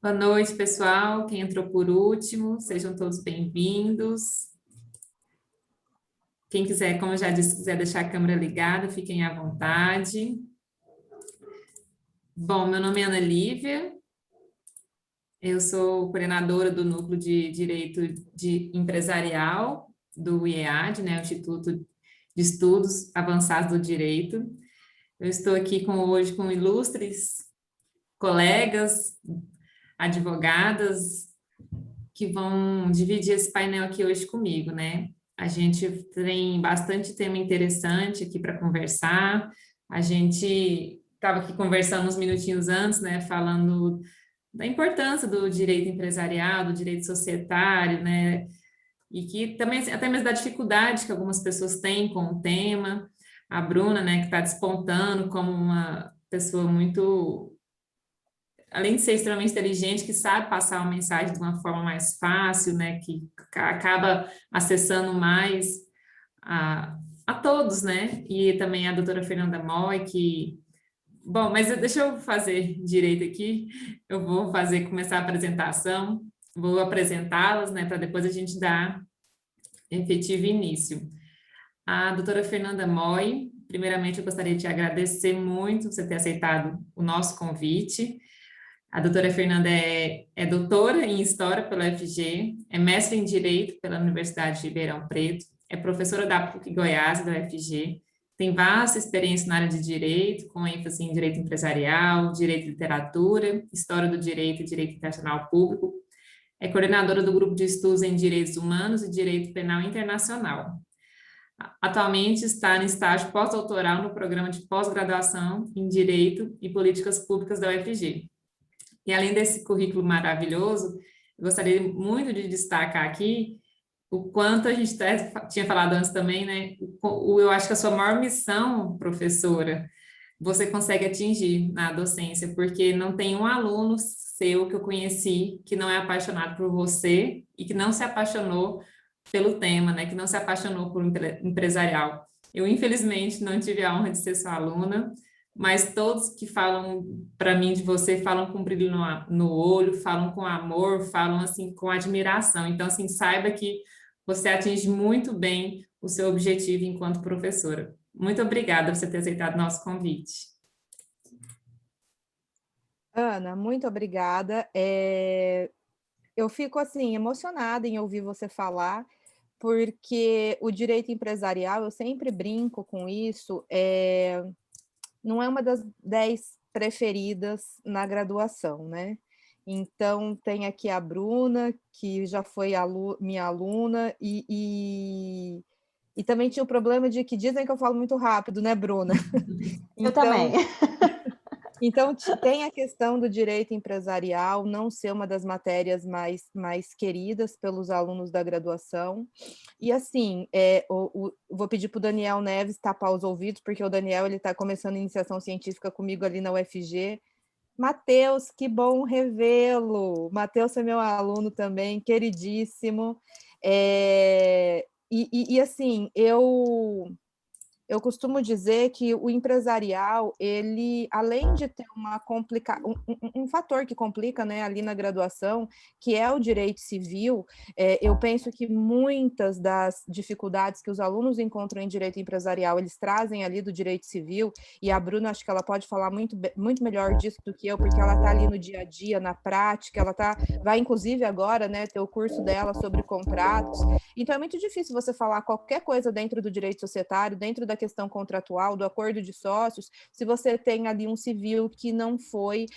Boa noite, pessoal. Quem entrou por último, sejam todos bem-vindos. Quem quiser, como eu já disse, quiser deixar a câmera ligada, fiquem à vontade. Bom, meu nome é Ana Lívia, eu sou coordenadora do Núcleo de Direito Empresarial do IEAD, né, o Instituto de Estudos Avançados do Direito. Eu estou aqui hoje com ilustres colegas, advogadas, que vão dividir esse painel aqui hoje comigo, né? A gente tem bastante tema interessante aqui para conversar. A gente estava aqui conversando uns minutinhos antes, né? Falando da importância do direito empresarial, do direito societário, né? E que também, até mesmo da dificuldade que algumas pessoas têm com o tema. A Bruna, né, que está despontando como uma pessoa muito, além de ser extremamente inteligente, que sabe passar uma mensagem de uma forma mais fácil, né, que acaba acessando mais a todos, né, e também a doutora Fernanda Moy, que, bom, mas deixa eu fazer direito aqui, eu vou começar a apresentação, vou apresentá-las, né, para depois a gente dar efetivo início. A doutora Fernanda Moy, primeiramente eu gostaria de te agradecer muito por você ter aceitado o nosso convite. A doutora Fernanda é doutora em História pela UFG, é mestre em Direito pela Universidade de Ribeirão Preto, é professora da PUC Goiás, da UFG, tem vasta experiência na área de Direito, com ênfase em Direito Empresarial, Direito e Literatura, História do Direito e Direito Internacional Público, é coordenadora do Grupo de Estudos em Direitos Humanos e Direito Penal Internacional. Atualmente está no estágio pós-doutoral no programa de pós-graduação em Direito e Políticas Públicas da UFG. E além desse currículo maravilhoso, eu gostaria muito de destacar aqui o quanto a gente tinha falado antes também, né? Eu acho que a sua maior missão, professora, você consegue atingir na docência, porque não tem um aluno seu que eu conheci que não é apaixonado por você e que não se apaixonou pelo tema, né? Que não se apaixonou por empresarial. Eu, infelizmente, não tive a honra de ser sua aluna, mas todos que falam para mim de você falam com brilho no olho, falam com amor, falam assim com admiração. Então, assim, saiba que você atinge muito bem o seu objetivo enquanto professora. Muito obrigada por você ter aceitado nosso convite. Ana, muito obrigada. Eu fico assim emocionada em ouvir você falar, porque o direito empresarial, eu sempre brinco com isso, não é uma das 10 preferidas na graduação, né? Então, tem aqui a Bruna, que já foi minha aluna, e também tinha o problema de que dizem que eu falo muito rápido, né, Bruna? Eu também. Então, tem a questão do direito empresarial não ser uma das matérias mais queridas pelos alunos da graduação. E, assim, vou pedir para o Daniel Neves tapar os ouvidos, porque o Daniel está começando iniciação científica comigo ali na UFG. Matheus, que bom revê-lo! Matheus é meu aluno também, queridíssimo. Assim, eu costumo dizer que o empresarial, ele, além de ter um fator que complica, né, ali na graduação, que é o direito civil, eu penso que muitas das dificuldades que os alunos encontram em direito empresarial, eles trazem ali do direito civil, e a Bruna, acho que ela pode falar muito melhor disso do que eu, porque ela está ali no dia a dia, na prática, vai inclusive agora, né, ter o curso dela sobre contratos. Então é muito difícil você falar qualquer coisa dentro do direito societário, dentro da questão contratual, do acordo de sócios, se você tem ali um civil que não foi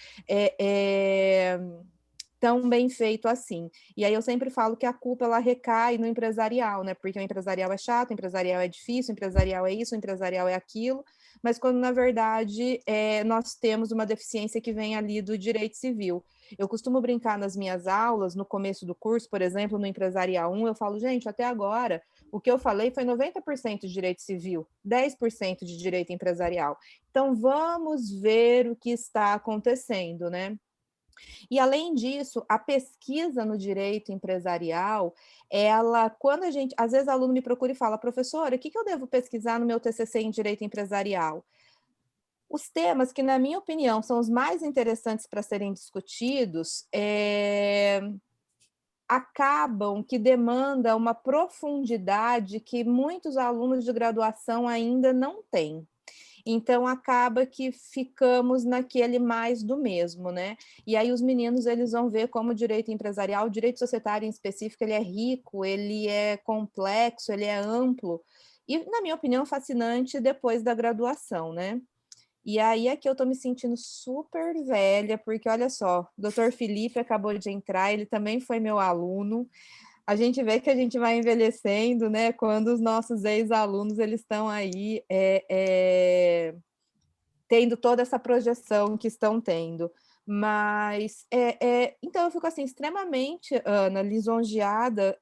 tão bem feito assim. E aí eu sempre falo que a culpa ela recai no empresarial, né? Porque o empresarial é chato, o empresarial é difícil, o empresarial é isso, o empresarial é aquilo, mas quando na verdade nós temos uma deficiência que vem ali do direito civil. Eu costumo brincar nas minhas aulas, no começo do curso, por exemplo, no Empresarial 1, eu falo, gente, até agora, o que eu falei foi 90% de direito civil, 10% de direito empresarial. Então, vamos ver o que está acontecendo, né? E, além disso, a pesquisa no direito empresarial, quando às vezes, aluno me procura e fala, professora, o que eu devo pesquisar no meu TCC em direito empresarial? Os temas que, na minha opinião, são os mais interessantes para serem discutidos acabam que demanda uma profundidade que muitos alunos de graduação ainda não têm. Então acaba que ficamos naquele mais do mesmo, né? E aí os meninos eles vão ver como o direito empresarial, o direito societário em específico, ele é rico, ele é complexo, ele é amplo e, na minha opinião, fascinante depois da graduação, né? E aí é que eu estou me sentindo super velha, porque olha só, o doutor Felipe acabou de entrar, ele também foi meu aluno. A gente vê que a gente vai envelhecendo, né? Quando os nossos ex-alunos eles estão aí tendo toda essa projeção que estão tendo. Mas então eu fico assim extremamente, Ana, lisonjeada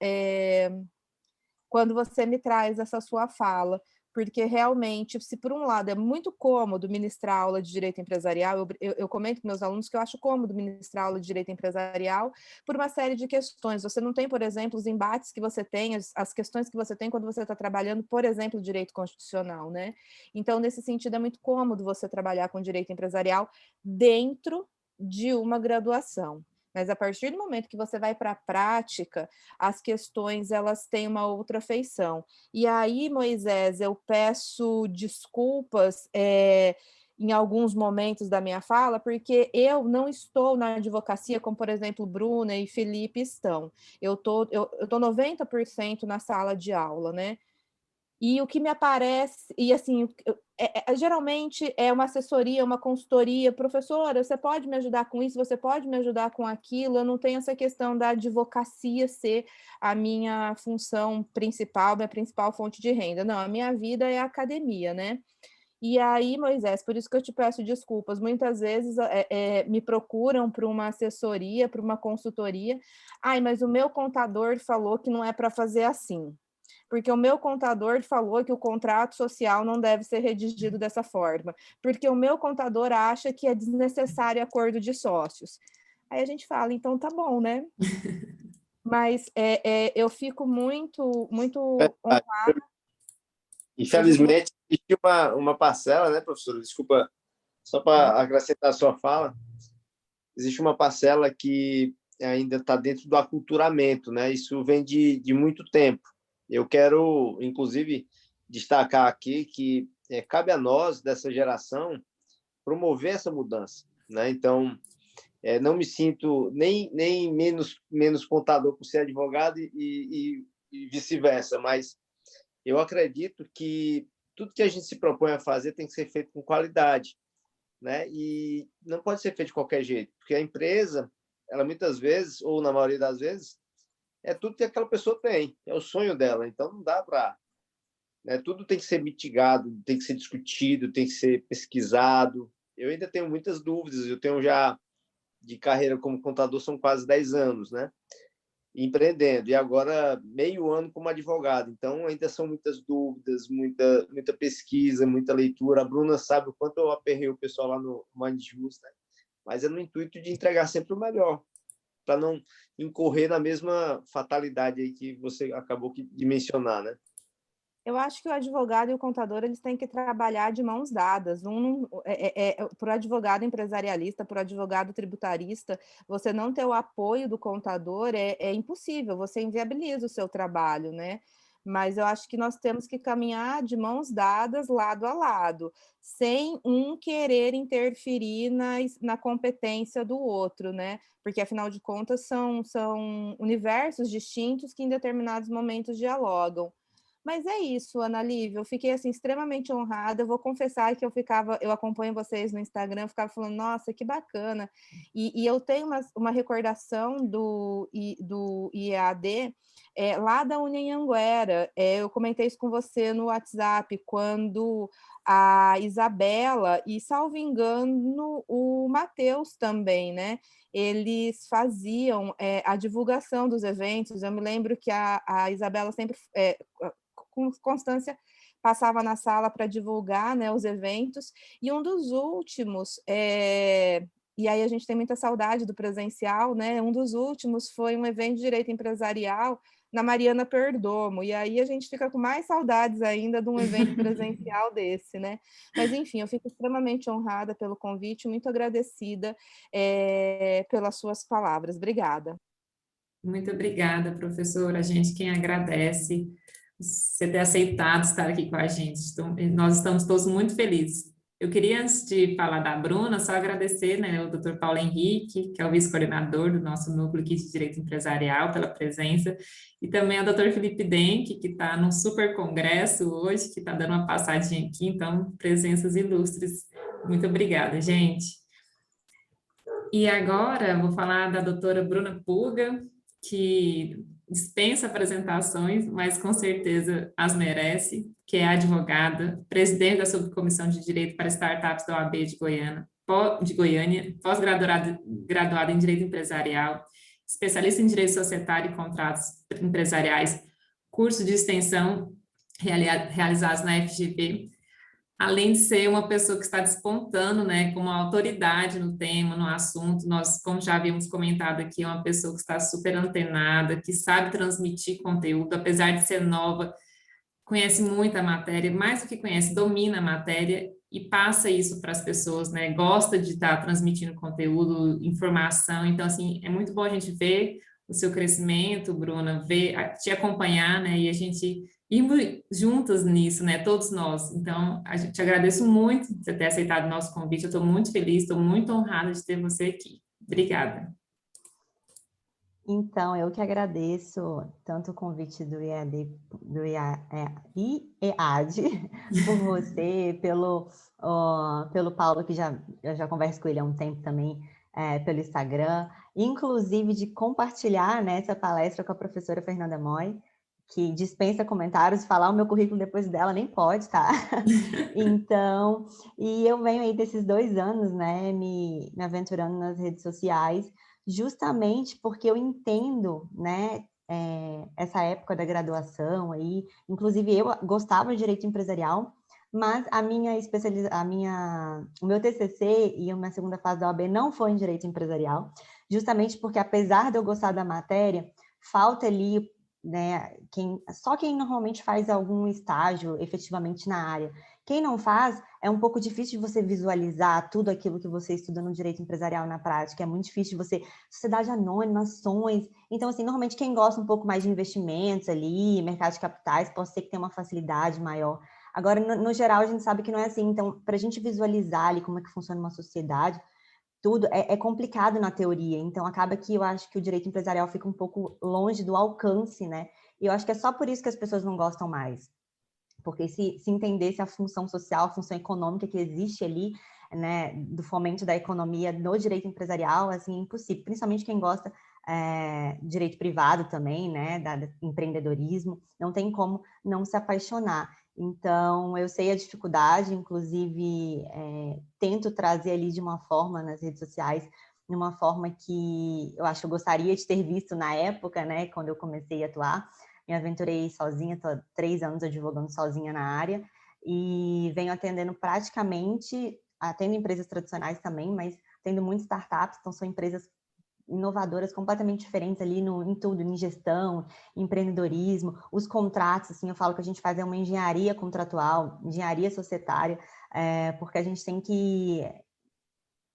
quando você me traz essa sua fala, porque realmente, se por um lado é muito cômodo ministrar aula de direito empresarial, eu comento com meus alunos que eu acho cômodo ministrar aula de direito empresarial por uma série de questões. Você não tem, por exemplo, os embates que você tem, as questões que você tem quando você está trabalhando, por exemplo, direito constitucional, né? Então, nesse sentido, é muito cômodo você trabalhar com direito empresarial dentro de uma graduação. Mas a partir do momento que você vai para a prática, as questões elas têm uma outra feição. E aí, Moisés, eu peço desculpas em alguns momentos da minha fala, porque eu não estou na advocacia, como, por exemplo, Bruna e Felipe estão. Eu tô 90% na sala de aula, né? E o que me aparece, e assim, geralmente é uma assessoria, uma consultoria, professora, você pode me ajudar com isso, você pode me ajudar com aquilo, eu não tenho essa questão da advocacia ser a minha função principal, minha principal fonte de renda. Não, a minha vida é a academia, né? E aí, Moisés, por isso que eu te peço desculpas. Muitas vezes me procuram para uma assessoria, para uma consultoria. Ai, mas o meu contador falou que não é para fazer assim, porque o meu contador falou que o contrato social não deve ser redigido dessa forma, porque o meu contador acha que é desnecessário acordo de sócios. Aí a gente fala, então tá bom, né? Mas eu fico muito honrada. Infelizmente, existe uma parcela, né, professora? Desculpa, só para acrescentar a sua fala, existe uma parcela que ainda está dentro do aculturamento, né? Isso vem de muito tempo. Eu quero, inclusive, destacar aqui que cabe a nós, dessa geração, promover essa mudança, né? Então, não me sinto nem menos contador por ser advogado e vice-versa, mas eu acredito que tudo que a gente se propõe a fazer tem que ser feito com qualidade, né? E não pode ser feito de qualquer jeito, porque a empresa, ela muitas vezes, ou na maioria das vezes, é tudo que aquela pessoa tem, é o sonho dela. Então não dá para, né? Tudo tem que ser mitigado, tem que ser discutido, tem que ser pesquisado. Eu ainda tenho muitas dúvidas. Eu tenho já de carreira como contador são quase 10 anos, né? Empreendendo, e agora meio ano como advogado. Então, ainda são muitas dúvidas, muita pesquisa, muita leitura. A Bruna sabe o quanto eu aperrei o pessoal lá no Mindjust, né? Mas é no intuito de entregar sempre o melhor, para não incorrer na mesma fatalidade aí que você acabou de mencionar, né? Eu acho que o advogado e o contador eles têm que trabalhar de mãos dadas. Para o advogado empresarialista, para o advogado tributarista, você não ter o apoio do contador é impossível, você inviabiliza o seu trabalho, né? Mas eu acho que nós temos que caminhar de mãos dadas, lado a lado, sem um querer interferir na competência do outro, né? Porque, afinal de contas, são universos distintos que em determinados momentos dialogam. Mas é isso, Ana Lívia, eu fiquei assim extremamente honrada. Eu vou confessar que eu acompanho vocês no Instagram, eu ficava falando, nossa, que bacana. E eu tenho uma recordação do IEAD lá da Unhanguera. Eu comentei isso com você no WhatsApp, quando a Isabela e, salvo engano, o Matheus também, né? Eles faziam a divulgação dos eventos. Eu me lembro que a Isabela sempre com constância passava na sala para divulgar, né, os eventos, e um dos últimos, e aí a gente tem muita saudade do presencial, né, um dos últimos foi um evento de direito empresarial na Mariana Perdomo, e aí a gente fica com mais saudades ainda de um evento presencial desse, né? Mas, enfim, eu fico extremamente honrada pelo convite, muito agradecida pelas suas palavras. Obrigada. Muito obrigada, professora. A gente quem agradece você ter aceitado estar aqui com a gente. Então, nós estamos todos muito felizes. Eu queria, antes de falar da Bruna, só agradecer, né, o Dr. Paulo Henrique, que é o vice-coordenador do nosso núcleo aqui de Direito Empresarial, pela presença, e também ao Dr. Felipe Denk, que está num super congresso hoje, que está dando uma passadinha aqui, então, presenças ilustres. Muito obrigada, gente. E agora, vou falar da doutora Bruna Puga, que dispensa apresentações, mas com certeza as merece, que é advogada, presidente da Subcomissão de Direito para Startups da OAB de Goiânia, pós-graduada em Direito Empresarial, especialista em Direito Societário e Contratos Empresariais, curso de extensão realizados na FGV, além de ser uma pessoa que está despontando, né, como autoridade no tema, no assunto. Nós, como já havíamos comentado aqui, é uma pessoa que está super antenada, que sabe transmitir conteúdo, apesar de ser nova, conhece muito a matéria, mais do que conhece, domina a matéria e passa isso para as pessoas, né, gosta de estar transmitindo conteúdo, informação. Então, assim, é muito bom a gente ver o seu crescimento, Bruna, ver, te acompanhar, né, e a gente ir juntas nisso, né, todos nós. Então, a gente te agradeço muito por você ter aceitado o nosso convite, eu estou muito feliz, estou muito honrada de ter você aqui. Obrigada. Então, eu que agradeço tanto o convite do IEAD por você, pelo Paulo, que eu já converso com ele há um tempo também, pelo Instagram, inclusive de compartilhar, né, essa palestra com a professora Fernanda Moy, que dispensa comentários, falar o meu currículo depois dela nem pode, tá? Então, e eu venho aí desses 2 anos, né, me aventurando nas redes sociais, justamente porque eu entendo, né, essa época da graduação aí, inclusive eu gostava de direito empresarial, mas o meu TCC e a minha segunda fase da OAB não foi em direito empresarial, justamente porque apesar de eu gostar da matéria, falta ali, né, só quem normalmente faz algum estágio efetivamente na área. Quem não faz, é um pouco difícil de você visualizar tudo aquilo que você estuda no direito empresarial na prática, é muito difícil de você, sociedade anônima, ações, então assim, normalmente quem gosta um pouco mais de investimentos ali, mercado de capitais, pode ser que tenha uma facilidade maior. Agora, no geral, a gente sabe que não é assim, então, para a gente visualizar ali como é que funciona uma sociedade, tudo é complicado na teoria, então acaba que eu acho que o direito empresarial fica um pouco longe do alcance, né? E eu acho que é só por isso que as pessoas não gostam mais. Porque se entendesse a função social, a função econômica que existe ali, né, do fomento da economia no direito empresarial, assim, é impossível. Principalmente quem gosta de direito privado também, né, da empreendedorismo, não tem como não se apaixonar. Então, eu sei a dificuldade, inclusive, tento trazer ali de uma forma nas redes sociais, de uma forma que eu acho que eu gostaria de ter visto na época, né, quando eu comecei a atuar. Me aventurei sozinha, estou há 3 anos advogando sozinha na área e venho atendendo atendo empresas tradicionais também, mas atendo muitas startups, então são empresas inovadoras completamente diferentes ali em tudo, em gestão, empreendedorismo, os contratos, assim, eu falo que a gente faz uma engenharia contratual, engenharia societária, porque a gente tem que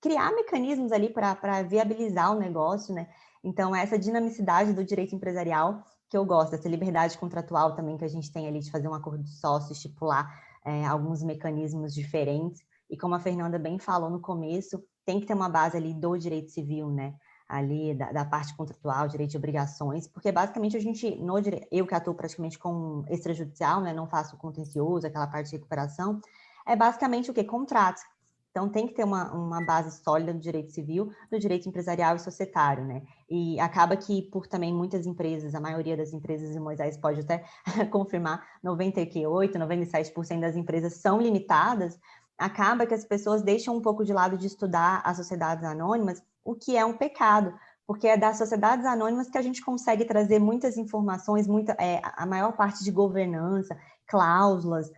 criar mecanismos ali para viabilizar o negócio, né? Então, essa dinamicidade do direito empresarial que eu gosto, essa liberdade contratual também que a gente tem ali de fazer um acordo de sócio, estipular alguns mecanismos diferentes. E como a Fernanda bem falou no começo, tem que ter uma base ali do direito civil, né? Ali da parte contratual, direito de obrigações, porque basicamente eu que atuo praticamente com extrajudicial, né? Não faço contencioso, aquela parte de recuperação, é basicamente o quê? Contratos. Então, tem que ter uma base sólida do direito civil, do direito empresarial e societário, né? E acaba que, por também muitas empresas, a maioria das empresas, e Moisés pode até confirmar, 98%, 97% das empresas são limitadas, acaba que as pessoas deixam um pouco de lado de estudar as sociedades anônimas, o que é um pecado, porque é das sociedades anônimas que a gente consegue trazer muitas informações, a maior parte de governança, cláusulas,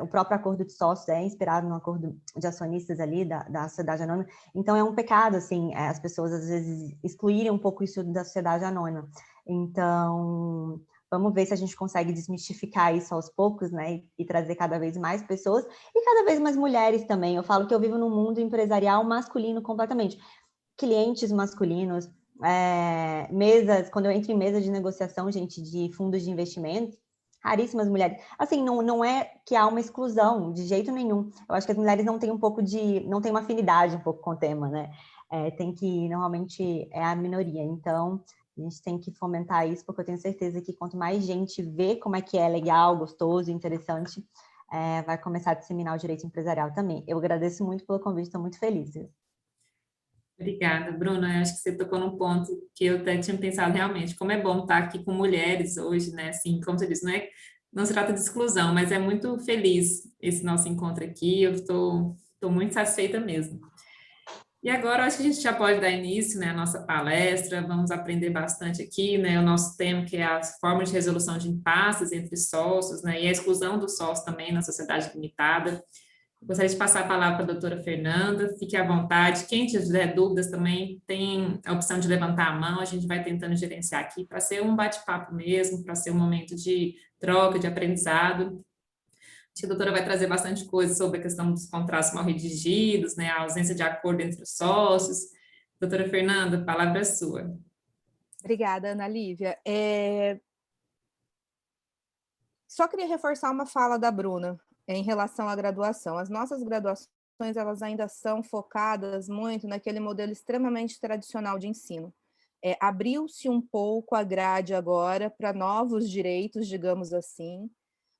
o próprio acordo de sócios é inspirado no acordo de acionistas ali da sociedade anônima. Então, é um pecado, assim, as pessoas às vezes excluírem um pouco isso da sociedade anônima. Então, Vamos ver se a gente consegue desmistificar isso aos poucos, né? E trazer cada vez mais pessoas e cada vez mais mulheres também. Eu falo que eu vivo num mundo empresarial masculino completamente. Clientes masculinos, mesas, quando eu entro em mesa de negociação, gente, de fundos de investimento, raríssimas mulheres. Assim, não é que há uma exclusão, de jeito nenhum. Eu acho que as mulheres não têm não têm uma afinidade um pouco com o tema, né? Tem que, normalmente, é a minoria. Então, a gente tem que fomentar isso, porque eu tenho certeza que quanto mais gente vê como é que é legal, gostoso, interessante, vai começar a disseminar o direito empresarial também. Eu agradeço muito pelo convite, estou muito feliz. Obrigada, Bruna. Eu acho que você tocou num ponto que eu até tinha pensado realmente, como é bom estar aqui com mulheres hoje, né? Assim, como você disse, não se trata de exclusão, mas é muito feliz esse nosso encontro aqui. Eu estou muito satisfeita mesmo. E agora eu acho que a gente já pode dar início, né, à nossa palestra. Vamos aprender bastante aqui, né? O nosso tema que é as formas de resolução de impasses entre sócios, né? E a exclusão dos sócios também na sociedade limitada. Gostaria de passar a palavra para a doutora Fernanda, fique à vontade. Quem tiver dúvidas também tem a opção de levantar a mão, a gente vai tentando gerenciar aqui para ser um bate-papo mesmo, para ser um momento de troca, de aprendizado. Acho que a doutora vai trazer bastante coisa sobre a questão dos contratos mal redigidos, né, a ausência de acordo entre os sócios. Doutora Fernanda, a palavra é sua. Obrigada, Ana Lívia. Só queria reforçar uma fala da Bruna em relação à graduação. As nossas graduações, elas ainda são focadas muito naquele modelo extremamente tradicional de ensino. Abriu-se um pouco a grade agora para novos direitos, digamos assim,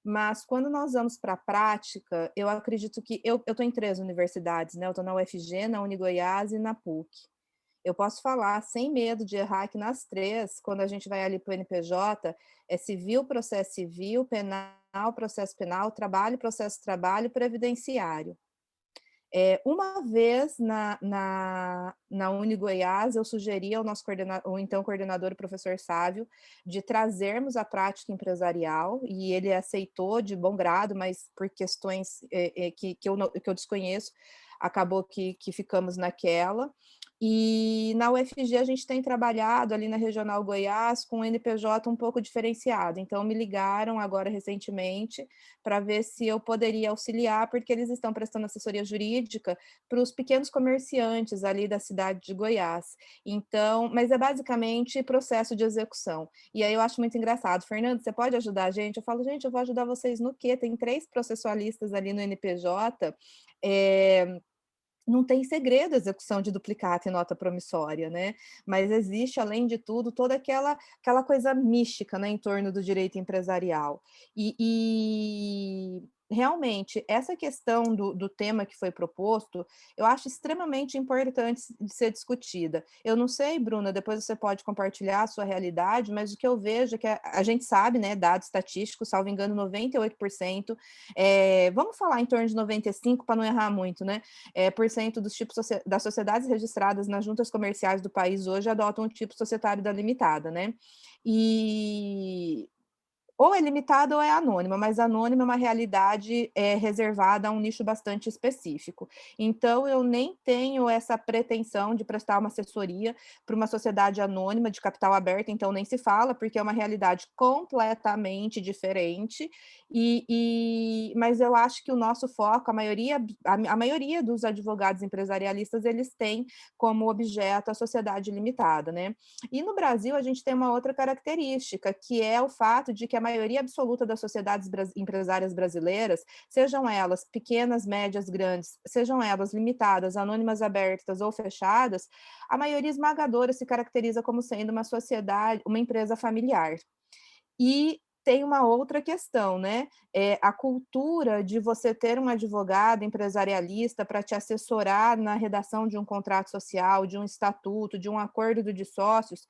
mas quando nós vamos para a prática, eu acredito que... Eu estou em 3 universidades, né? Eu estou na UFG, na Unigoiás e na PUC. Eu posso falar sem medo de errar que nas 3, quando a gente vai ali para o NPJ, é civil, processo civil, penal, processo penal, trabalho, processo trabalho, previdenciário. Uma vez na Unigoiás, eu sugeri ao nosso então coordenador, o professor Sávio, de trazermos a prática empresarial, e ele aceitou de bom grado, mas por questões que eu desconheço, acabou que ficamos naquela. E na UFG a gente tem trabalhado ali na Regional Goiás com o NPJ um pouco diferenciado, então me ligaram agora recentemente para ver se eu poderia auxiliar, porque eles estão prestando assessoria jurídica para os pequenos comerciantes ali da cidade de Goiás. Então, mas é basicamente processo de execução. E aí eu acho muito engraçado. Fernando, você pode ajudar a gente? Eu falo, gente, eu vou ajudar vocês no quê? Tem 3 processualistas ali no NPJ, não tem segredo a execução de duplicata e nota promissória, né? Mas existe, além de tudo, toda aquela coisa mística, né, em torno do direito empresarial. E realmente, essa questão do tema que foi proposto, eu acho extremamente importante de ser discutida. Eu não sei, Bruna, depois você pode compartilhar a sua realidade, mas o que eu vejo é que a gente sabe, né, dados estatísticos, salvo engano, 98%, vamos falar em torno de 95% para não errar muito, né? Por cento dos tipos das sociedades registradas nas juntas comerciais do país hoje adotam o tipo societário da limitada, né? E ou é limitada ou é anônima, mas anônima é uma realidade reservada a um nicho bastante específico. Então, eu nem tenho essa pretensão de prestar uma assessoria para uma sociedade anônima de capital aberto, então nem se fala, porque é uma realidade completamente diferente, mas eu acho que o nosso foco, a maioria dos advogados empresarialistas, eles têm como objeto a sociedade limitada, né? E no Brasil, a gente tem uma outra característica, que é o fato de que a maioria absoluta das sociedades empresárias brasileiras, sejam elas pequenas, médias, grandes, sejam elas limitadas, anônimas, abertas ou fechadas, a maioria esmagadora se caracteriza como sendo uma sociedade, uma empresa familiar. E tem uma outra questão, né? A cultura de você ter um advogado empresarialista para te assessorar na redação de um contrato social, de um estatuto, de um acordo de sócios,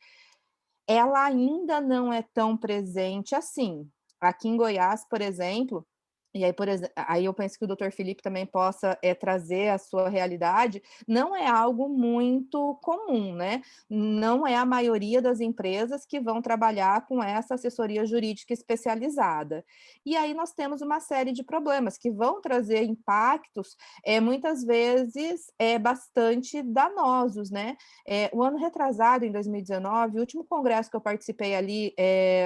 ela ainda não é tão presente assim. Aqui em Goiás, por exemplo, e aí, por exemplo, aí eu penso que o doutor Felipe também possa trazer a sua realidade, não é algo muito comum, né? Não é a maioria das empresas que vão trabalhar com essa assessoria jurídica especializada. E aí nós temos uma série de problemas que vão trazer impactos, muitas vezes, bastante danosos, né? O ano retrasado, em 2019, o último congresso que eu participei ali,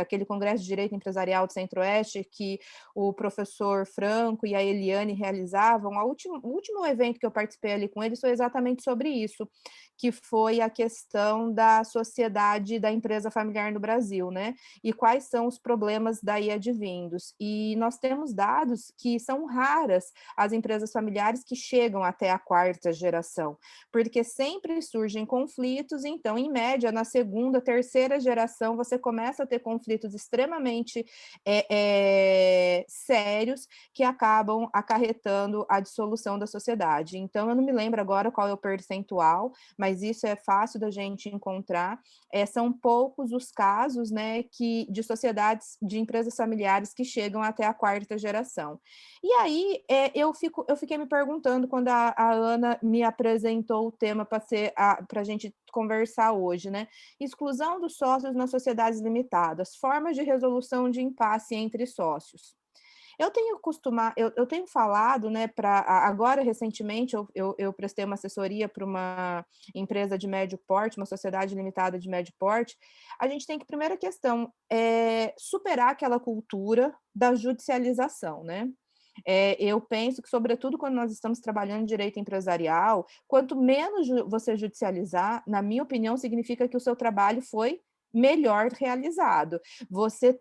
aquele Congresso de Direito Empresarial do Centro-Oeste, que o professor Franco e a Eliane realizavam, o último evento que eu participei ali com eles foi exatamente sobre isso, que foi a questão da sociedade da empresa familiar no Brasil, né? E quais são os problemas daí advindos. E nós temos dados que são raras as empresas familiares que chegam até a 4ª geração, porque sempre surgem conflitos, então, em média, na 2ª, 3ª geração, você começa a ter conflitos extremamente sérios que acabam acarretando a dissolução da sociedade. Então, eu não me lembro agora qual é o percentual, mas isso é fácil da gente encontrar. São poucos os casos, né, de sociedades, de empresas familiares que chegam até a 4ª geração. E aí, eu fiquei me perguntando, quando a Ana me apresentou o tema para a gente conversar hoje, né? Exclusão dos sócios nas sociedades limitadas, formas de resolução de impasse entre sócios. Eu tenho falado, né, agora recentemente eu prestei uma assessoria para uma empresa de médio porte, uma sociedade limitada de médio porte. A gente tem que, primeira questão, superar aquela cultura da judicialização, né? Eu penso que, sobretudo quando nós estamos trabalhando em direito empresarial, quanto menos você judicializar, na minha opinião, significa que o seu trabalho foi melhor realizado. Você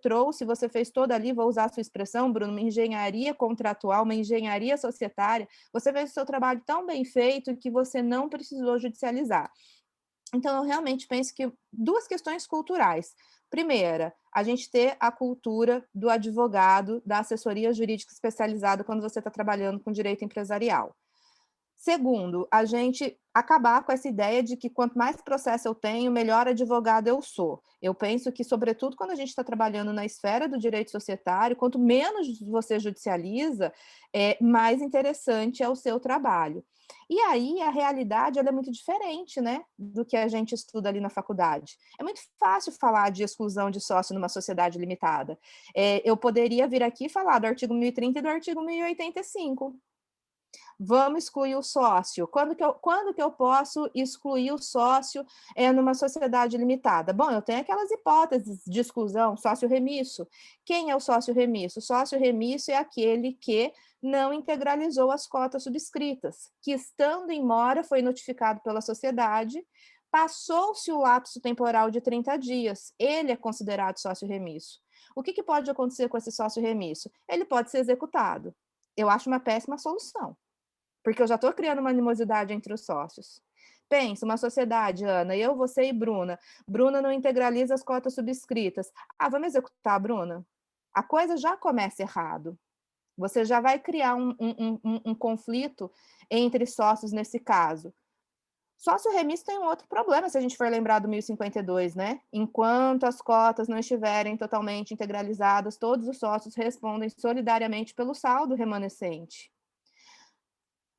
fez toda ali, vou usar a sua expressão, Bruno, uma engenharia contratual, uma engenharia societária, você fez o seu trabalho tão bem feito que você não precisou judicializar. Então, eu realmente penso que 2 questões culturais. Primeira, a gente ter a cultura do advogado, da assessoria jurídica especializada quando você está trabalhando com direito empresarial. Segundo, a gente acabar com essa ideia de que quanto mais processo eu tenho, melhor advogado eu sou. Eu penso que, sobretudo, quando a gente está trabalhando na esfera do direito societário, quanto menos você judicializa, mais interessante é o seu trabalho. E aí, a realidade ela é muito diferente, né, do que a gente estuda ali na faculdade. É muito fácil falar de exclusão de sócio numa sociedade limitada. Eu poderia vir aqui e falar do artigo 1030 e do artigo 1085. Vamos excluir o sócio. Quando que eu posso excluir o sócio numa sociedade limitada? Bom, eu tenho aquelas hipóteses de exclusão, sócio remisso. Quem é o sócio remisso? O sócio remisso é aquele que não integralizou as cotas subscritas, que, estando em mora, foi notificado pela sociedade, passou-se o lapso temporal de 30 dias, ele é considerado sócio remisso. O que pode acontecer com esse sócio remisso? Ele pode ser executado. Eu acho uma péssima solução, porque eu já estou criando uma animosidade entre os sócios. Pensa, uma sociedade, Ana, eu, você e Bruna. Bruna não integraliza as cotas subscritas. Vamos executar a Bruna? A coisa já começa errado. Você já vai criar um conflito entre sócios nesse caso. Sócio remisso tem um outro problema, se a gente for lembrar do 1052, né? Enquanto as cotas não estiverem totalmente integralizadas, todos os sócios respondem solidariamente pelo saldo remanescente.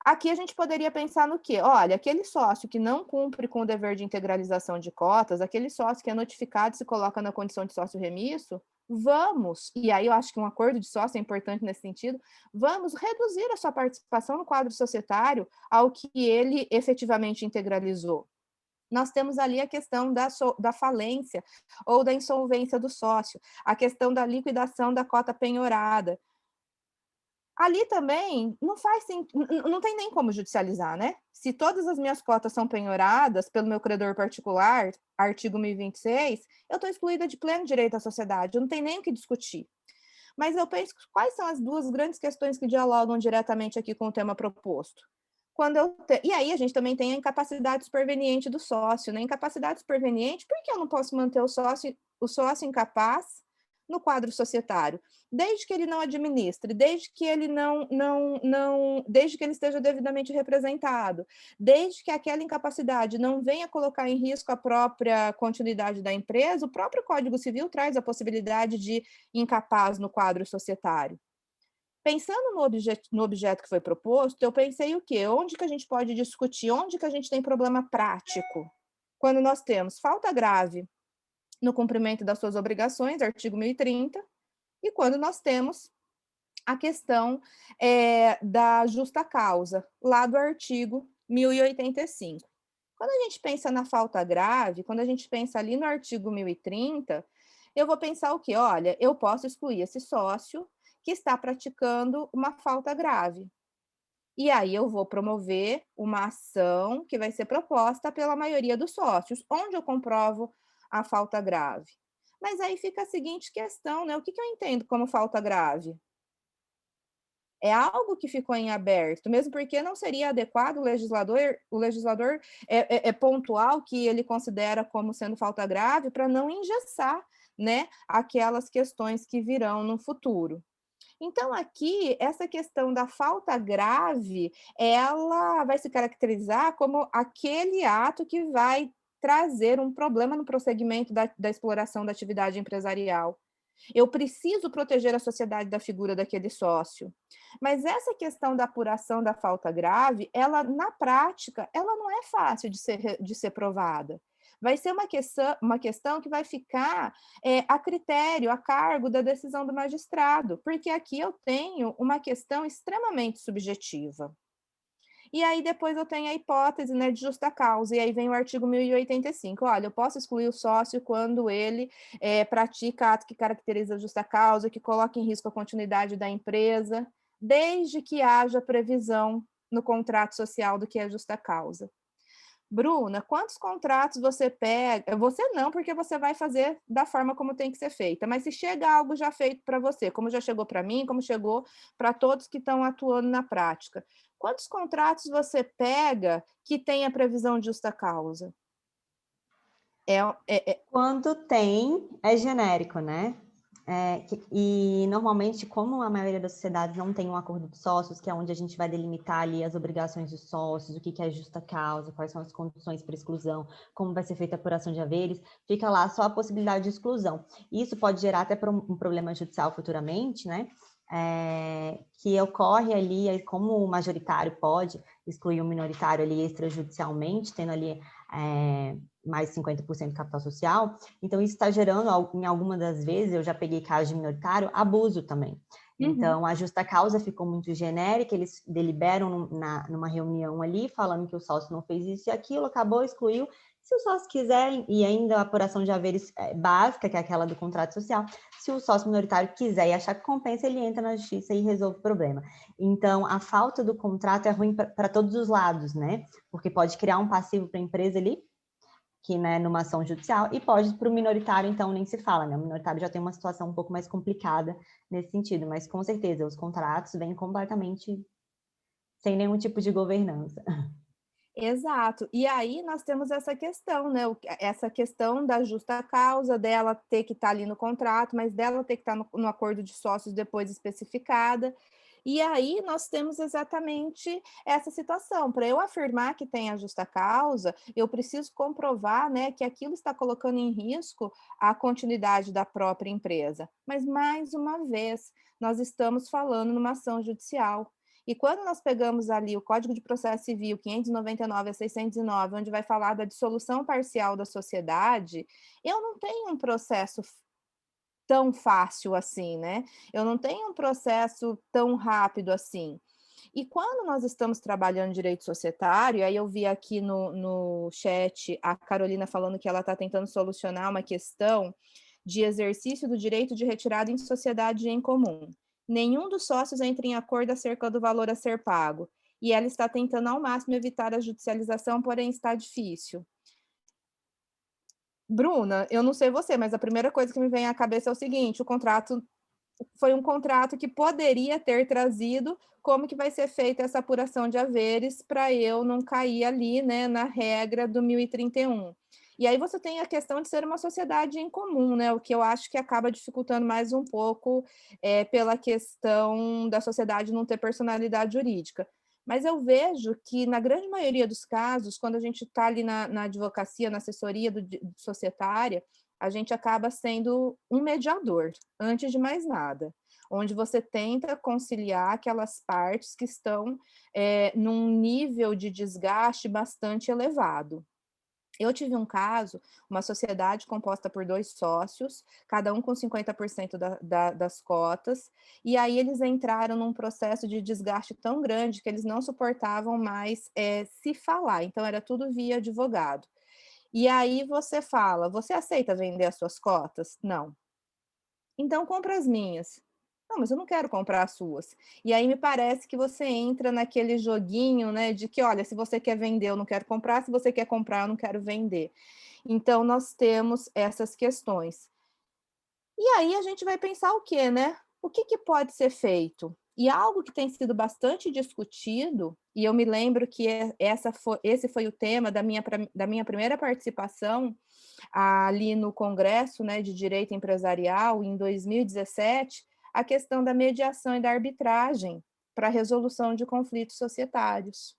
Aqui a gente poderia pensar no quê? Olha, aquele sócio que não cumpre com o dever de integralização de cotas, aquele sócio que é notificado e se coloca na condição de sócio remisso, e aí eu acho que um acordo de sócio é importante nesse sentido, vamos reduzir a sua participação no quadro societário ao que ele efetivamente integralizou. Nós temos ali a questão da falência ou da insolvência do sócio, a questão da liquidação da cota penhorada. Ali também não tem nem como judicializar, né? Se todas as minhas cotas são penhoradas pelo meu credor particular, artigo 1026, eu estou excluída de pleno direito à sociedade, eu não tenho nem o que discutir. Mas eu penso quais são as 2 grandes questões que dialogam diretamente aqui com o tema proposto. E aí a gente também tem a incapacidade superveniente do sócio, né? Incapacidade superveniente, por que eu não posso manter o sócio incapaz no quadro societário, desde que ele não administre, desde que ele desde que ele esteja devidamente representado, desde que aquela incapacidade não venha colocar em risco a própria continuidade da empresa, o próprio Código Civil traz a possibilidade de incapaz no quadro societário. Pensando no objeto que foi proposto, eu pensei o quê? Onde que a gente pode discutir? Onde que a gente tem problema prático? Quando nós temos falta grave no cumprimento das suas obrigações, artigo 1030, e quando nós temos a questão da justa causa, lá do artigo 1085. Quando a gente pensa na falta grave, quando a gente pensa ali no artigo 1030, eu vou pensar o quê? Olha, eu posso excluir esse sócio que está praticando uma falta grave. E aí eu vou promover uma ação que vai ser proposta pela maioria dos sócios, onde eu comprovo a falta grave. Mas aí fica a seguinte questão, né? O que eu entendo como falta grave? É algo que ficou em aberto, mesmo porque não seria adequado o legislador pontual que ele considera como sendo falta grave para não engessar, né, aquelas questões que virão no futuro. Então, aqui, essa questão da falta grave, ela vai se caracterizar como aquele ato que vai trazer um problema no prosseguimento da exploração da atividade empresarial. Eu preciso proteger a sociedade da figura daquele sócio. Mas essa questão da apuração da falta grave, ela, na prática, ela não é fácil de ser provada. Vai ser uma questão que vai ficar a critério, a cargo da decisão do magistrado, porque aqui eu tenho uma questão extremamente subjetiva. E aí depois eu tenho a hipótese, né, de justa causa, e aí vem o artigo 1085. Olha, eu posso excluir o sócio quando ele pratica ato que caracteriza a justa causa, que coloca em risco a continuidade da empresa, desde que haja previsão no contrato social do que é justa causa. Bruna, quantos contratos você pega? Você não, porque você vai fazer da forma como tem que ser feita, mas se chega algo já feito para você, como já chegou para mim, como chegou para todos que estão atuando na prática, quantos contratos você pega que tem a previsão de justa causa? Quando tem, é genérico, né? E normalmente, como a maioria das sociedades não tem um acordo de sócios, que é onde a gente vai delimitar ali as obrigações dos sócios, o que é justa causa, quais são as condições para exclusão, como vai ser feita a apuração de haveres, fica lá só a possibilidade de exclusão. Isso pode gerar até um problema judicial futuramente, né? Que ocorre ali, como o majoritário pode excluir o minoritário ali extrajudicialmente, tendo ali mais 50% de capital social, então isso está gerando, em algumas das vezes, eu já peguei casos de minoritário, abuso também. Uhum. Então, a justa causa ficou muito genérica, eles deliberam numa reunião ali, falando que o sócio não fez isso e aquilo, acabou, excluiu. Se o sócio quiser, e ainda a apuração de haveres básica, que é aquela do contrato social, se o sócio minoritário quiser e achar que compensa, ele entra na justiça e resolve o problema. Então, a falta do contrato é ruim para todos os lados, né? Porque pode criar um passivo para a empresa ali, que, né, numa ação judicial, e pode para o minoritário, então, nem se fala, né? O minoritário já tem uma situação um pouco mais complicada nesse sentido, mas com certeza os contratos vêm completamente sem nenhum tipo de governança. Exato. E aí nós temos essa questão, né? Essa questão da justa causa, dela ter que estar ali no contrato, mas dela ter que estar no acordo de sócios depois especificada. E aí nós temos exatamente essa situação. Para eu afirmar que tem a justa causa, eu preciso comprovar, né, que aquilo está colocando em risco a continuidade da própria empresa. Mas, mais uma vez, nós estamos falando numa ação judicial. E quando nós pegamos ali o Código de Processo Civil 599 a 609, onde vai falar da dissolução parcial da sociedade, eu não tenho um processo tão fácil assim, né? Eu não tenho um processo tão rápido assim. E quando nós estamos trabalhando direito societário, aí eu vi aqui no chat a Carolina falando que ela está tentando solucionar uma questão de exercício do direito de retirada em sociedade em comum. Nenhum dos sócios entra em acordo acerca do valor a ser pago, e ela está tentando ao máximo evitar a judicialização, porém está difícil. Bruna, eu não sei você, mas a primeira coisa que me vem à cabeça é o seguinte: o contrato foi um contrato que poderia ter trazido como que vai ser feita essa apuração de haveres para eu não cair ali, né, na regra do 1031. E aí você tem a questão de ser uma sociedade em comum, né, o que eu acho que acaba dificultando mais um pouco pela questão da sociedade não ter personalidade jurídica. Mas eu vejo que, na grande maioria dos casos, quando a gente está ali na advocacia, na assessoria societária, a gente acaba sendo um mediador, antes de mais nada. onde você tenta conciliar aquelas partes que estão num nível de desgaste bastante elevado. Eu tive um caso, uma sociedade composta por 2 sócios, cada um com 50% das cotas, e aí eles entraram num processo de desgaste tão grande que eles não suportavam mais se falar, então era tudo via advogado. E aí você fala, você aceita vender as suas cotas? Não. Então compra as minhas. Não, mas eu não quero comprar as suas. E aí me parece que você entra naquele joguinho, né, de que, olha, se você quer vender, eu não quero comprar, se você quer comprar, eu não quero vender. Então, nós temos essas questões. E aí a gente vai pensar o quê, né? O que, que pode ser feito? E algo que tem sido bastante discutido, e eu me lembro que esse foi o tema da minha primeira participação ali no Congresso, né, de Direito Empresarial, em 2017, a questão da mediação e da arbitragem para a resolução de conflitos societários.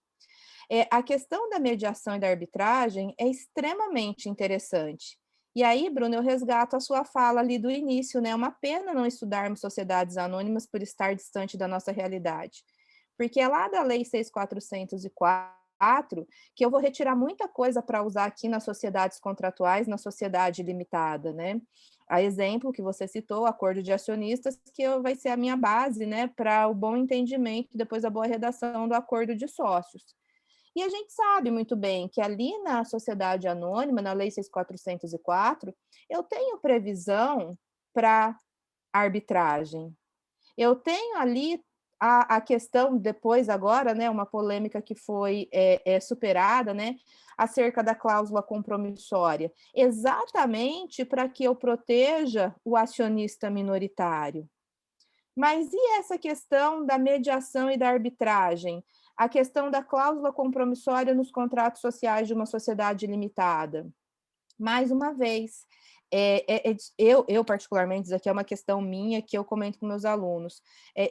A questão da mediação e da arbitragem é extremamente interessante. E aí, Bruno, eu resgato a sua fala ali do início, né? É uma pena não estudarmos sociedades anônimas por estar distante da nossa realidade. Porque é lá da Lei 6.404 que eu vou retirar muita coisa para usar aqui nas sociedades contratuais, na sociedade limitada, né? A exemplo que você citou, o acordo de acionistas, que vai ser a minha base, né, para o bom entendimento, depois a boa redação do acordo de sócios. E a gente sabe muito bem que ali na sociedade anônima, na Lei 6.404, eu tenho previsão para arbitragem. Eu tenho ali a questão, depois agora, né, uma polêmica que foi superada, né, acerca da cláusula compromissória, exatamente para que eu proteja o acionista minoritário. Mas e essa questão da mediação e da arbitragem? A questão da cláusula compromissória nos contratos sociais de uma sociedade limitada? Mais uma vez, eu particularmente, isso aqui é uma questão minha que eu comento com meus alunos.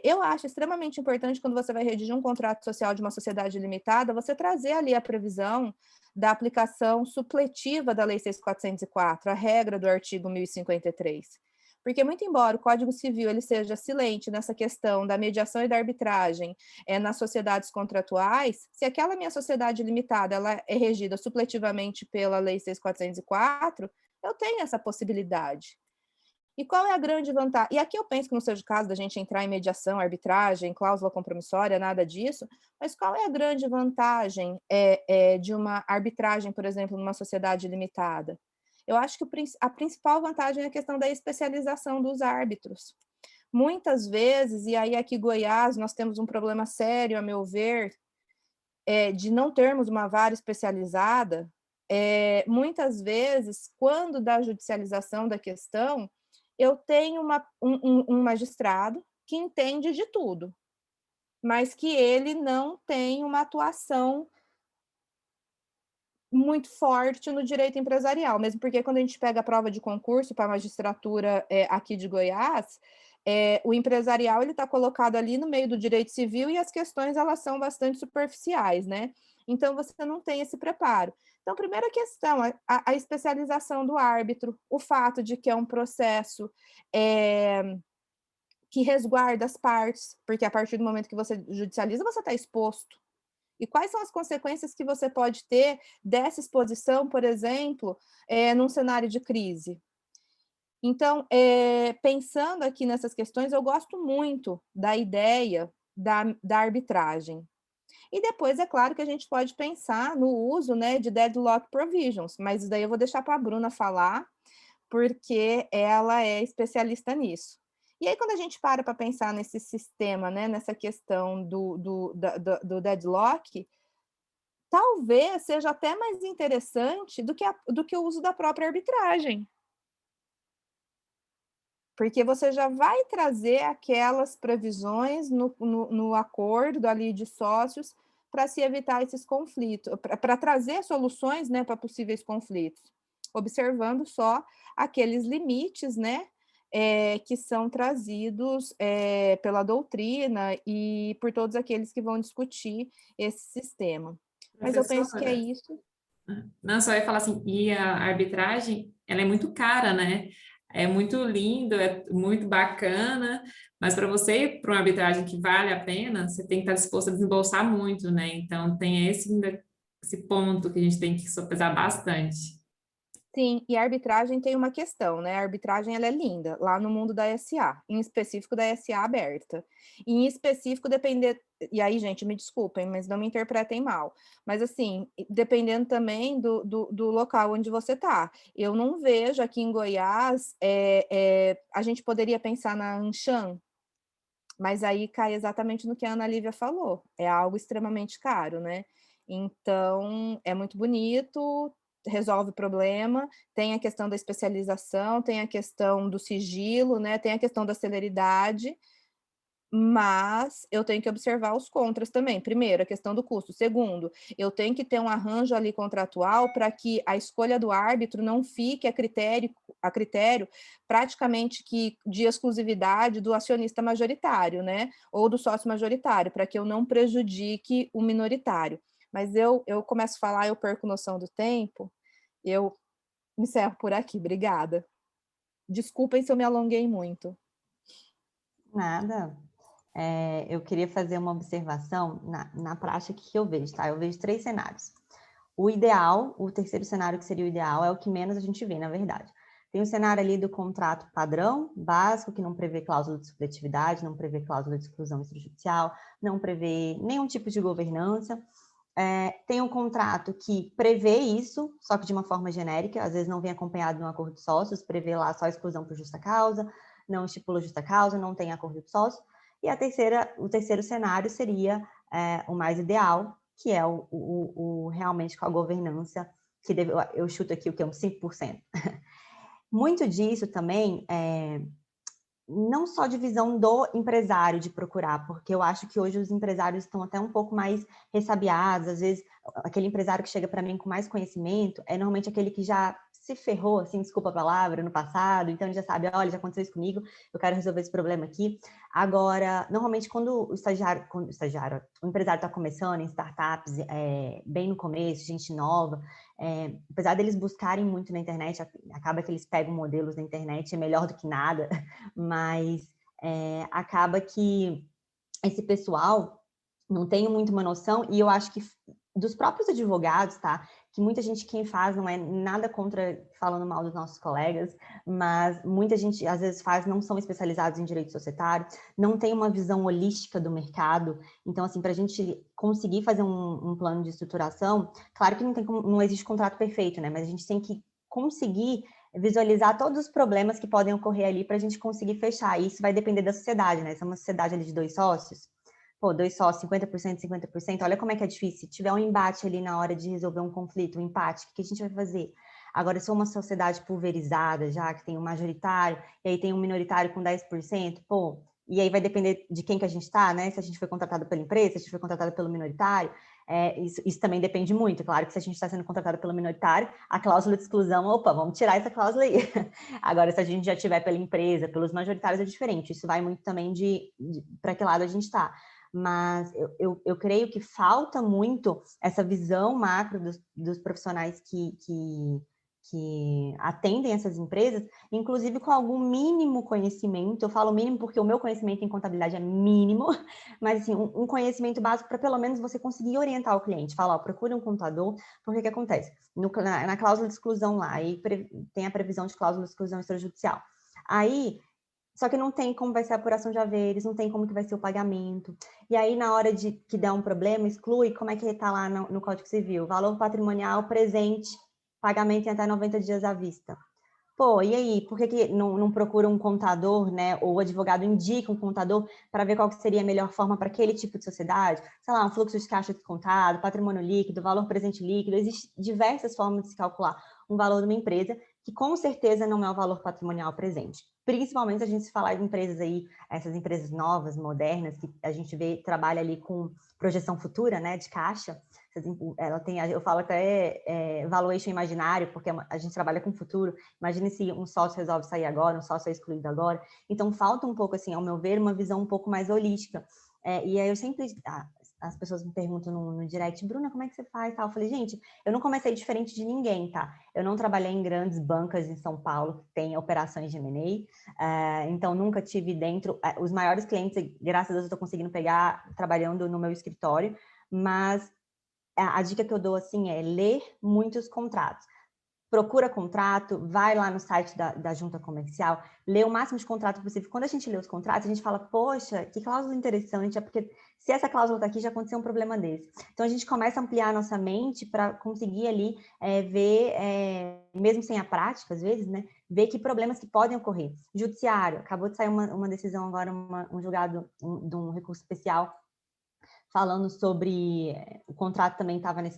Eu acho extremamente importante, quando você vai redigir um contrato social de uma sociedade limitada, você trazer ali a previsão da aplicação supletiva da Lei 6.404, a regra do artigo 1053. Porque, muito embora o Código Civil ele seja silente nessa questão da mediação e da arbitragem nas sociedades contratuais, se aquela minha sociedade limitada ela é regida supletivamente pela Lei 6.404, eu tenho essa possibilidade. E qual é a grande vantagem? E aqui eu penso que não seja o caso da gente entrar em mediação, arbitragem, cláusula compromissória, nada disso, mas qual é a grande vantagem de uma arbitragem, por exemplo, numa sociedade limitada? Eu acho que a principal vantagem é a questão da especialização dos árbitros. Muitas vezes, e aí aqui em Goiás nós temos um problema sério, a meu ver, de não termos uma vara especializada. Muitas vezes, quando da judicialização da questão, eu tenho um magistrado que entende de tudo, mas que ele não tem uma atuação muito forte no direito empresarial, mesmo porque quando a gente pega a prova de concurso para a magistratura aqui de Goiás, o empresarial ele está colocado ali no meio do direito civil e as questões elas são bastante superficiais, né? Então você não tem esse preparo. Então, primeira questão, a especialização do árbitro, o fato de que é um processo que resguarda as partes, porque a partir do momento que você judicializa, você está exposto. E quais são as consequências que você pode ter dessa exposição, por exemplo, num cenário de crise? Então, pensando aqui nessas questões, eu gosto muito da ideia da arbitragem. E depois, é claro que a gente pode pensar no uso, né, de deadlock provisions, mas isso daí eu vou deixar para a Bruna falar, porque ela é especialista nisso. E aí, quando a gente para pensar nesse sistema, né, nessa questão do deadlock, talvez seja até mais interessante do que o uso da própria arbitragem. Porque você já vai trazer aquelas previsões no acordo ali de sócios para se evitar esses conflitos, para trazer soluções, né, para possíveis conflitos, observando só aqueles limites, né, que são trazidos pela doutrina e por todos aqueles que vão discutir esse sistema. Mas eu penso que é isso. Não, só ia falar assim, e a arbitragem, ela é muito cara, né? É muito lindo, é muito bacana, Mas para você, para uma arbitragem que vale a pena, você tem que estar disposto a desembolsar muito, né? Então tem esse ponto que a gente tem que sopesar bastante. Sim, e a arbitragem tem uma questão, né? A arbitragem ela é linda, lá no mundo da SA, em específico da SA aberta. E em específico, depender. E aí, gente, me desculpem, mas não me interpretem mal. Mas, assim, dependendo também do local onde você está. Eu não vejo aqui em Goiás, a gente poderia pensar na Anshan, mas aí cai exatamente no que a Ana Lívia falou. É algo extremamente caro, né? Então, é muito bonito, resolve o problema, tem a questão da especialização, tem a questão do sigilo, né? Tem a questão da celeridade, mas eu tenho que observar os contras também. Primeiro, a questão do custo. Segundo, eu tenho que ter um arranjo ali contratual para que a escolha do árbitro não fique a critério praticamente que de exclusividade do acionista majoritário, né? Ou do sócio majoritário, para que eu não prejudique o minoritário. Mas eu começo a falar, eu perco noção do tempo, eu encerro por aqui. Obrigada. Desculpem se eu me alonguei muito. Nada. Eu queria fazer uma observação na prática que eu vejo, tá? Eu vejo 3 cenários. O ideal, o terceiro cenário que seria o ideal, é o que menos a gente vê, na verdade. Tem o cenário ali do contrato padrão, básico, que não prevê cláusula de supletividade, não prevê cláusula de exclusão extrajudicial, não prevê nenhum tipo de governança. Tem um contrato que prevê isso, só que de uma forma genérica, às vezes não vem acompanhado de um acordo de sócios, prevê lá só exclusão por justa causa, não estipula justa causa, não tem acordo de sócios. E o terceiro cenário seria o mais ideal, que é realmente com a governança, que eu chuto aqui o que é uns 5%. Muito disso também não só de visão do empresário de procurar, porque eu acho que hoje os empresários estão até um pouco mais ressabiados, às vezes aquele empresário que chega para mim com mais conhecimento é normalmente aquele que já se ferrou, assim, desculpa a palavra, no passado, então ele já sabe, olha, já aconteceu isso comigo, eu quero resolver esse problema aqui. Agora, normalmente quando o empresário está começando em startups, bem no começo, gente nova, apesar deles buscarem muito na internet, acaba que eles pegam modelos na internet, é melhor do que nada, mas acaba que esse pessoal não tem muito uma noção, e eu acho que dos próprios advogados, tá? Que muita gente quem faz não é nada contra falando mal dos nossos colegas, mas muita gente às vezes faz, não são especializados em direito societário, não tem uma visão holística do mercado. Então, assim, para a gente conseguir fazer um plano de estruturação, claro que não existe contrato perfeito, né? Mas a gente tem que conseguir visualizar todos os problemas que podem ocorrer ali para a gente conseguir fechar. E isso vai depender da sociedade, né? Se é uma sociedade ali de 2 sócios, 2 sócios, 50%, 50%, olha como é que é difícil. Se tiver um embate ali na hora de resolver um conflito, um empate, o que a gente vai fazer? Agora, se é uma sociedade pulverizada, já que tem um majoritário, e aí tem um minoritário com 10%, e aí vai depender de quem que a gente está, né? Se a gente foi contratado pela empresa, se a gente foi contratado pelo minoritário, isso também depende muito. Claro que se a gente está sendo contratado pelo minoritário, a cláusula de exclusão, vamos tirar essa cláusula aí. Agora, se a gente já tiver pela empresa, pelos majoritários, é diferente. Isso vai muito também de para que lado a gente está. Mas eu creio que falta muito essa visão macro dos profissionais que atendem essas empresas, inclusive com algum mínimo conhecimento. Eu falo mínimo porque o meu conhecimento em contabilidade é mínimo, mas assim, um conhecimento básico para pelo menos você conseguir orientar o cliente. Falar, procure um contador, porque o que acontece? Na cláusula de exclusão lá, aí tem a previsão de cláusula de exclusão extrajudicial. Aí, só que não tem como vai ser a apuração de haveres, não tem como que vai ser o pagamento. E aí, na hora de que der um problema, exclui, como é que está lá no Código Civil? Valor patrimonial presente, pagamento em até 90 dias à vista. E aí, por que não procura um contador, né? Ou o advogado indica um contador para ver qual que seria a melhor forma para aquele tipo de sociedade? Sei lá, um fluxo de caixa descontado, patrimônio líquido, valor presente líquido. Existem diversas formas de se calcular um valor de uma empresa que com certeza não é o valor patrimonial presente. Principalmente se a gente se falar de empresas aí, essas empresas novas, modernas, que a gente vê, trabalha ali com projeção futura, né, de caixa. Ela tem, eu falo até valuation imaginário, porque a gente trabalha com futuro. Imagine se um sócio resolve sair agora, um sócio é excluído agora. Então, falta um pouco, assim, ao meu ver, uma visão um pouco mais holística. E aí eu sempre as pessoas me perguntam no direct, Bruna, como é que você faz? Tal. Eu falei, gente, eu não comecei diferente de ninguém, tá? Eu não trabalhei em grandes bancas em São Paulo que tem operações de M&A, então nunca tive dentro, os maiores clientes, graças a Deus eu estou conseguindo pegar trabalhando no meu escritório, mas a dica que eu dou assim é ler muitos contratos. Procura contrato, vai lá no site da junta comercial, lê o máximo de contrato possível. Quando a gente lê os contratos, a gente fala, poxa, que cláusula interessante, é porque se essa cláusula está aqui, já aconteceu um problema desse. Então, a gente começa a ampliar a nossa mente para conseguir ali ver, mesmo sem a prática, às vezes, né, ver que problemas que podem ocorrer. Judiciário, acabou de sair uma decisão agora, um julgado de um recurso especial, falando sobre o contrato também estava nesse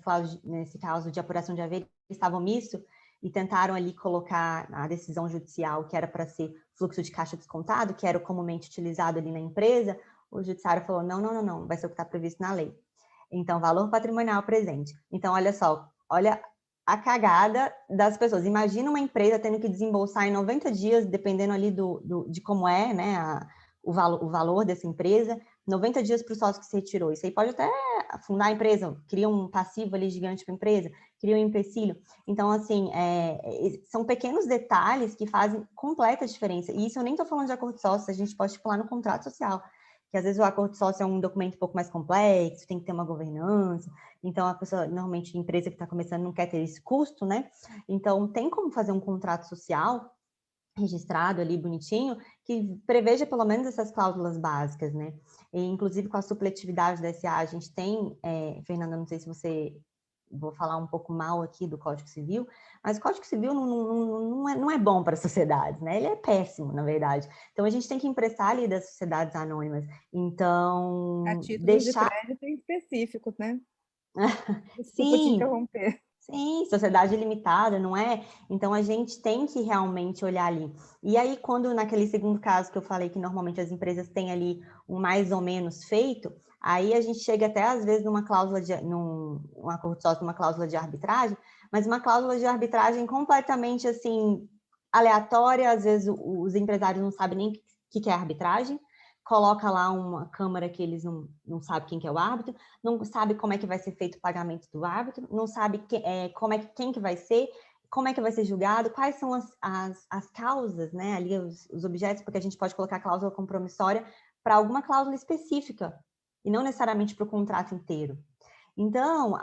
caso de apuração de haver, estava omisso, e tentaram ali colocar a decisão judicial, que era para ser fluxo de caixa descontado, que era o comumente utilizado ali na empresa, o judiciário falou, não, vai ser o que está previsto na lei. Então, valor patrimonial presente. Então, olha só, olha a cagada das pessoas. Imagina uma empresa tendo que desembolsar em 90 dias, dependendo ali de como é, né, o valor dessa empresa, 90 dias para o sócio que se retirou. Isso aí pode até afundar a empresa, cria um passivo ali gigante para a empresa, cria um empecilho. Então, assim, são pequenos detalhes que fazem completa diferença. E isso eu nem estou falando de acordo de sócio, a gente pode estipular no contrato social, que às vezes o acordo de sócio é um documento um pouco mais complexo, tem que ter uma governança, então a pessoa, normalmente a empresa que está começando não quer ter esse custo, né? Então, tem como fazer um contrato social registrado ali, bonitinho, que preveja pelo menos essas cláusulas básicas, né? E, inclusive, com a supletividade da SA, a gente tem, Fernanda, não sei se você... Vou falar um pouco mal aqui do Código Civil, mas o Código Civil não é bom para as sociedades, né? Ele é péssimo, na verdade. Então, a gente tem que emprestar ali das sociedades anônimas. Então, A títulos de deixar... crédito em específico, né? Desculpa te Sim, interromper. sim, sociedade limitada, não é? Então, a gente tem que realmente olhar ali. E aí, quando naquele segundo caso que eu falei que normalmente as empresas têm ali um mais ou menos feito, aí a gente chega até às vezes numa cláusula num acordo de sócio, numa cláusula de arbitragem, mas uma cláusula de arbitragem completamente assim aleatória, às vezes os empresários não sabem nem o que é arbitragem, coloca lá uma câmara que eles não sabem quem que é o árbitro, não sabe como é que vai ser feito o pagamento do árbitro, não sabe quem que vai ser, como é que vai ser julgado, quais são as causas, né, ali os objetos, porque a gente pode colocar cláusula compromissória para alguma cláusula específica, e não necessariamente para o contrato inteiro. Então,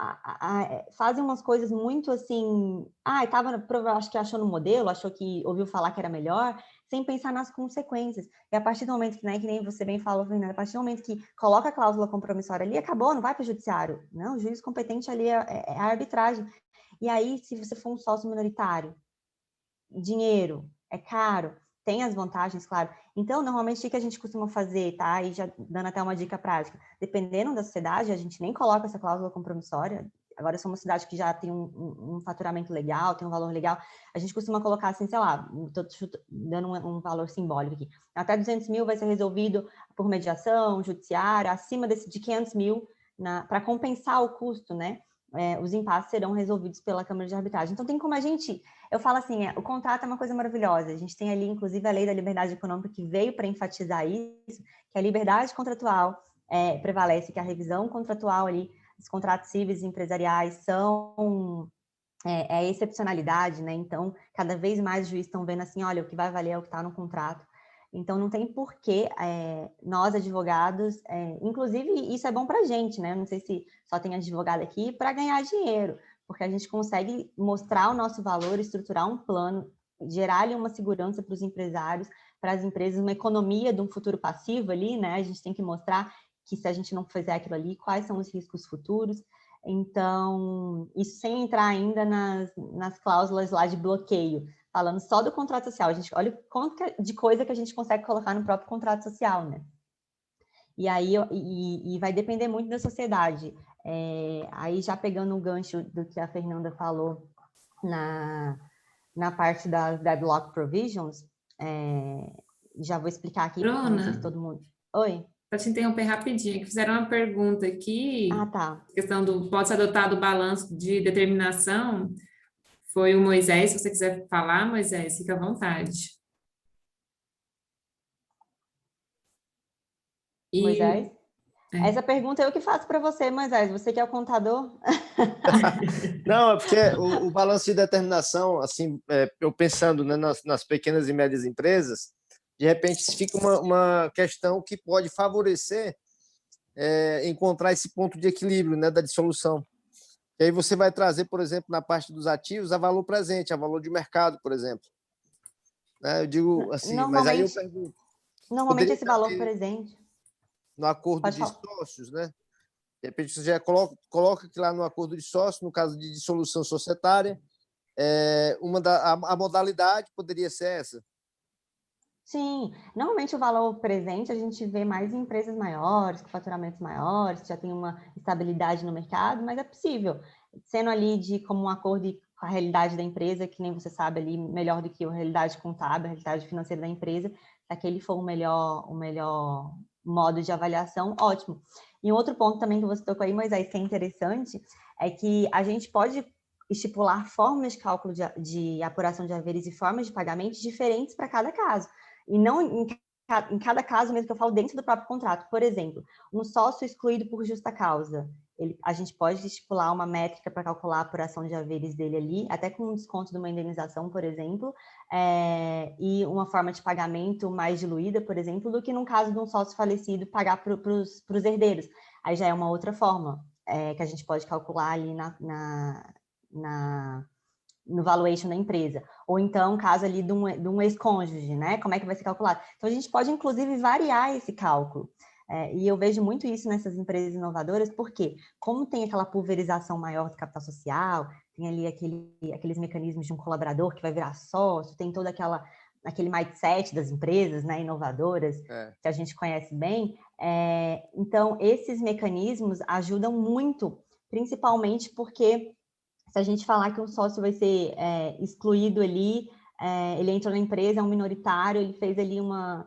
fazem umas coisas muito assim, acho que achou no modelo, achou que ouviu falar que era melhor, sem pensar nas consequências. E a partir do momento que, né, que nem você bem falou, Fernanda, a partir do momento que coloca a cláusula compromissória ali, acabou, não vai para o judiciário. Não, o juiz competente ali é a arbitragem. E aí, se você for um sócio minoritário, dinheiro, é caro, tem as vantagens, claro. Então, normalmente, o que a gente costuma fazer, tá? E já dando até uma dica prática, dependendo da sociedade, a gente nem coloca essa cláusula compromissória. Agora, se é uma cidade que já tem um faturamento legal, tem um valor legal, a gente costuma colocar assim, sei lá, estou dando um valor simbólico aqui. Até 200 mil vai ser resolvido por mediação, judiciária, acima de 500 mil, para compensar o custo, né? Os impasses serão resolvidos pela Câmara de Arbitragem. Então, tem como eu falo assim, o contrato é uma coisa maravilhosa, a gente tem ali, inclusive, a Lei da Liberdade Econômica que veio para enfatizar isso, que a liberdade contratual prevalece, que a revisão contratual ali, os contratos cíveis e empresariais são excepcionalidade, né? Então, cada vez mais os juízes estão vendo assim, olha, o que vai valer é o que está no contrato. Então, não tem porquê nós, advogados, inclusive isso é bom para a gente, né? Eu não sei se só tem advogado aqui para ganhar dinheiro, porque a gente consegue mostrar o nosso valor, estruturar um plano, gerar ali uma segurança para os empresários, para as empresas, uma economia de um futuro passivo ali, né? A gente tem que mostrar que se a gente não fizer aquilo ali, quais são os riscos futuros. Então, isso sem entrar ainda nas cláusulas lá de bloqueio, falando só do contrato social. A gente olha o quanto de coisa que a gente consegue colocar no próprio contrato social, né? E aí e vai depender muito da sociedade. Aí já pegando o gancho do que a Fernanda falou na parte das deadlock provisions, já vou explicar aqui, porque eu não sei se Bruna, todo mundo... Oi? para te interromper rapidinho, que fizeram uma pergunta Ah, aqui, tá. questão do pode-se adotar do balanço de determinação, foi o Moisés, se você quiser falar, Moisés, fica à vontade. E Moisés? Essa pergunta eu que faço para você, Moisés. Você que é o contador? Não, é porque o balanço de determinação, assim, eu pensando, né, nas pequenas e médias empresas, de repente fica uma questão que pode favorecer encontrar esse ponto de equilíbrio, né, da dissolução. E aí você vai trazer, por exemplo, na parte dos ativos, a valor presente, a valor de mercado, por exemplo. Né? Eu digo assim, mas aí eu pergunto, Normalmente poderia esse valor caber presente... no acordo Pode de falar. sócios, né? De repente você já coloca que lá no acordo de sócios, no caso de dissolução societária, a modalidade poderia ser essa. Sim, normalmente o valor presente a gente vê mais em empresas maiores, com faturamentos maiores, que já tem uma estabilidade no mercado, mas é possível, sendo ali como um acordo com a realidade da empresa, que nem você sabe ali, melhor do que a realidade contábil, a realidade financeira da empresa, se aquele for o melhor modo de avaliação, ótimo. E um outro ponto também que você tocou aí, Moisés, que é interessante, é que a gente pode estipular formas de cálculo de apuração de haveres e formas de pagamento diferentes para cada caso. E não em cada caso mesmo que eu falo dentro do próprio contrato. Por exemplo, um sócio excluído por justa causa. A gente pode estipular uma métrica para calcular a apuração de haveres dele ali, até com um desconto de uma indenização, por exemplo, e uma forma de pagamento mais diluída, por exemplo, do que num caso de um sócio falecido pagar para os herdeiros. Aí já é uma outra forma que a gente pode calcular ali no valuation da empresa. Ou então, caso ali de um ex-cônjuge, né? Como é que vai ser calculado? Então, a gente pode, inclusive, variar esse cálculo. E eu vejo muito isso nessas empresas inovadoras, porque como tem aquela pulverização maior do capital social, tem ali aqueles mecanismos de um colaborador que vai virar sócio, tem todo aquele mindset das empresas, né, inovadoras, que a gente conhece bem. Então, esses mecanismos ajudam muito, principalmente porque se a gente falar que um sócio vai ser excluído ali, ele entrou na empresa, é um minoritário, ele fez ali uma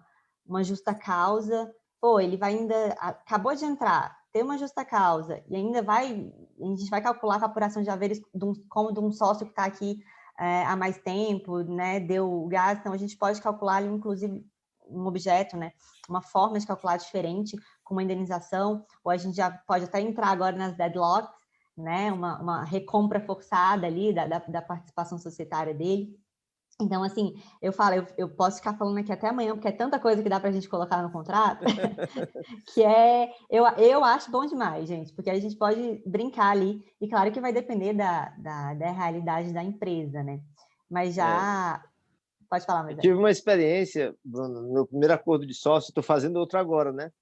justa causa, ele vai ainda, acabou de entrar, tem uma justa causa, e ainda a gente vai calcular a apuração de haveres como de um sócio que está aqui há mais tempo, né, deu gás, então a gente pode calcular ali, inclusive, um objeto, né, uma forma de calcular diferente, com uma indenização, ou a gente já pode até entrar agora nas deadlocks, né, uma recompra forçada ali da participação societária dele. Então, assim, eu posso ficar falando aqui até amanhã, porque é tanta coisa que dá para a gente colocar no contrato, que eu acho bom demais, gente, porque a gente pode brincar ali, e claro que vai depender da realidade da empresa, né? Mas já... Pode falar, Eu Moisés. tive uma experiência, Bruno, no meu primeiro acordo de sócio, estou fazendo outro agora, né?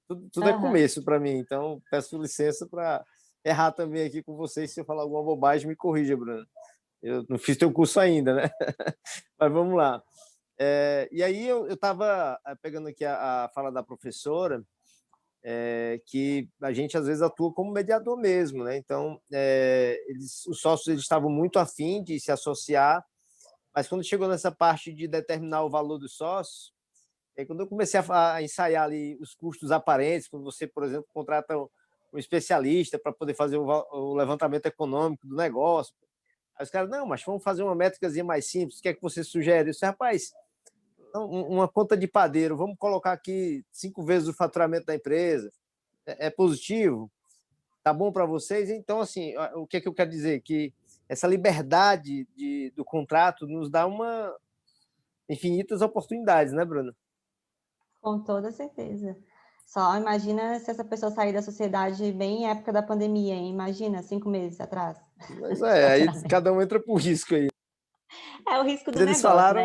Tudo é começo para mim, então peço licença para errar também aqui com vocês. Se eu falar alguma bobagem, me corrija, Bruno. Eu não fiz teu curso ainda, né? Mas vamos lá. E aí eu estava pegando aqui a fala da professora, que a gente às vezes atua como mediador mesmo, né? Então, os sócios eles estavam muito afim de se associar, mas quando chegou nessa parte de determinar o valor dos sócios, quando eu comecei a ensaiar ali os custos aparentes, quando você, por exemplo, contrata um especialista para poder fazer o levantamento econômico do negócio, aí os caras, não, mas vamos fazer uma métricazinha mais simples, o que é que você sugere? Eu disse, rapaz, uma conta de padeiro, vamos colocar aqui 5 vezes o faturamento da empresa, é positivo? Tá bom para vocês? Então, assim, o que é que eu quero dizer? Que essa liberdade do contrato nos dá infinitas oportunidades, né, Bruno? Com toda certeza. Só imagina se essa pessoa sair da sociedade bem em época da pandemia, hein? Imagina, 5 meses atrás. Mas aí cada um entra por risco aí. É o risco do Eles negócio, falaram,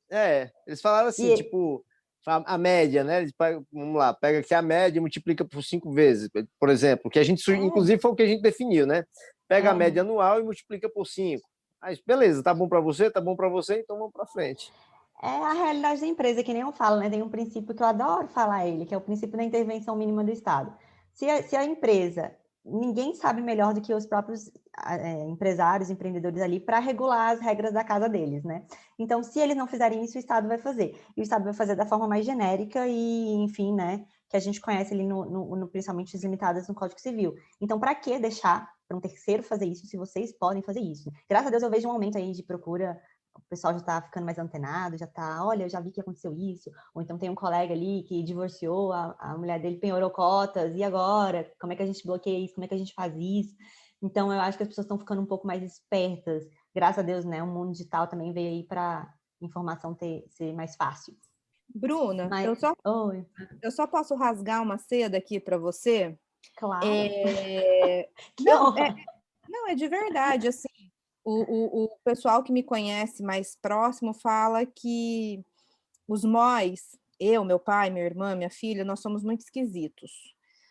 né? eles falaram assim, E, tipo, a média, né? Vamos lá, pega aqui a média e multiplica por 5 vezes, por exemplo, que a gente, inclusive, foi o que a gente definiu, né? Pega a média anual e multiplica por 5. Aí, beleza, tá bom para você, então vamos para frente. é a realidade da empresa, que nem eu falo, né? Tem um princípio que eu adoro falar ele, que é o princípio da intervenção mínima do Estado. Se a empresa, ninguém sabe melhor do que os próprios empresários, empreendedores ali, para regular as regras da casa deles, né? Então, se eles não fizerem isso, o Estado vai fazer. E o Estado vai fazer da forma mais genérica e, enfim, né? Que a gente conhece ali, principalmente as limitadas no Código Civil. Então, para que deixar para um terceiro fazer isso, se vocês podem fazer isso? Graças a Deus, eu vejo um aumento aí de procura o pessoal já está ficando mais antenado, já está, olha, eu já vi que aconteceu isso, ou então tem um colega ali que divorciou, a mulher dele penhorou cotas, e agora? Como é que a gente bloqueia isso? Como é que a gente faz isso? Então, eu acho que as pessoas estão ficando um pouco mais espertas. Graças a Deus, né? O mundo digital também veio aí para informação ser mais fácil. Bruna, Mas, oi, eu só posso rasgar uma seda aqui para você? claro. Que Não, honra. não, é de verdade, assim, o pessoal que me conhece mais próximo fala que os nós, eu, meu pai, minha irmã, minha filha, nós somos muito esquisitos.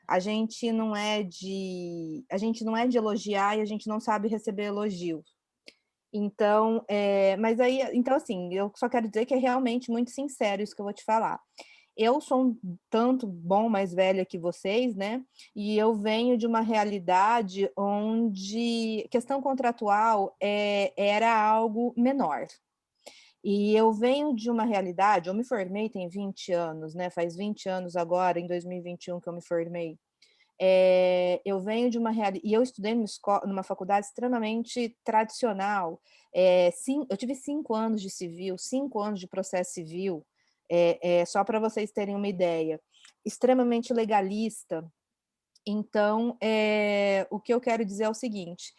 A gente não é de elogiar e a gente não sabe receber elogio. Então, mas aí, então assim, eu só quero dizer que é realmente muito sincero isso que eu vou te falar. Eu sou um tanto bom mais velha que vocês, né? E eu venho de uma realidade onde questão contratual era algo menor. E eu venho de uma realidade, eu me formei tem 20 anos, né? Faz 20 anos agora, em 2021, que eu me formei. Eu venho de uma realidade, e eu estudei numa faculdade extremamente tradicional. Eu tive 5 anos de civil, 5 anos de processo civil, só para vocês terem uma ideia, extremamente legalista. Então, o que eu quero dizer é o seguinte,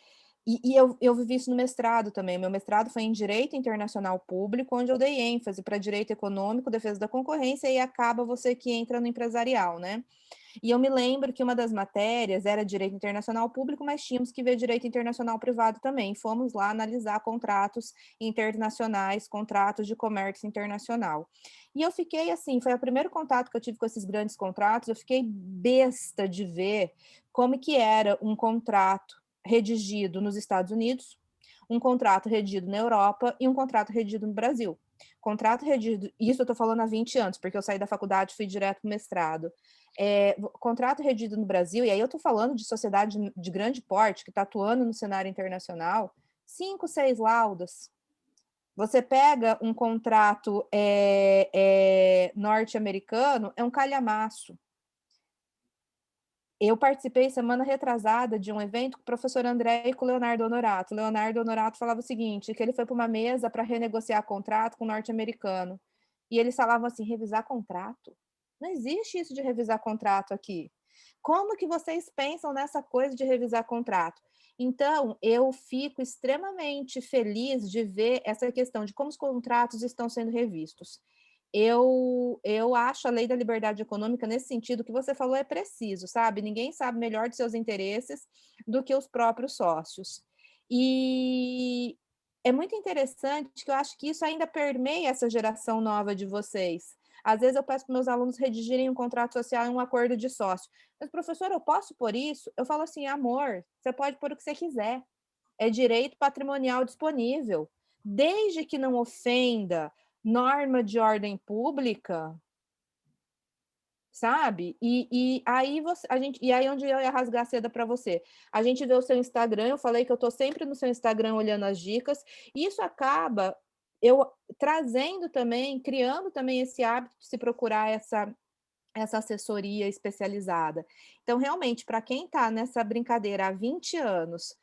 e eu vivi isso no mestrado também. Meu mestrado foi em Direito Internacional Público, onde eu dei ênfase para Direito Econômico, Defesa da Concorrência, e acaba você que entra no empresarial, né? E eu me lembro que uma das matérias era Direito Internacional Público, mas tínhamos que ver Direito Internacional Privado também. Fomos lá analisar contratos internacionais, contratos de comércio internacional. E eu fiquei assim, foi o primeiro contato que eu tive com esses grandes contratos, eu fiquei besta de ver como que era um contrato redigido nos Estados Unidos, um contrato redigido na Europa e um contrato redigido no Brasil. Contrato redigido, isso eu estou falando há 20 anos, porque eu saí da faculdade e fui direto para o mestrado. Contrato redigido no Brasil, e aí eu estou falando de sociedade de grande porte, que está atuando no cenário internacional, 5, 6 laudas. Você pega um contrato norte-americano, é um calhamaço. Eu participei semana retrasada de um evento com o professor André e com o Leonardo Honorato. O Leonardo Honorato falava o seguinte, que ele foi para uma mesa para renegociar contrato com o norte-americano. E eles falavam assim, revisar contrato? Não existe isso de revisar contrato aqui. Como que vocês pensam nessa coisa de revisar contrato? Então, eu fico extremamente feliz de ver essa questão de como os contratos estão sendo revistos. Eu acho a lei da liberdade econômica nesse sentido que você falou é preciso, sabe? Ninguém sabe melhor de seus interesses do que os próprios sócios. E é muito interessante que eu acho que isso ainda permeia essa geração nova de vocês. Às vezes eu peço para meus alunos redigirem um contrato social e um acordo de sócio. Mas, professor, eu posso pôr isso? Eu falo assim, amor, você pode pôr o que você quiser. É direito patrimonial disponível. Desde que não ofenda norma de ordem pública, sabe? E aí onde eu ia rasgar a seda para você. A gente vê o seu Instagram, eu falei que eu estou sempre no seu Instagram olhando as dicas, e isso acaba eu trazendo também, criando também esse hábito de se procurar essa assessoria especializada. Então, realmente, para quem está nessa brincadeira há 20 anos,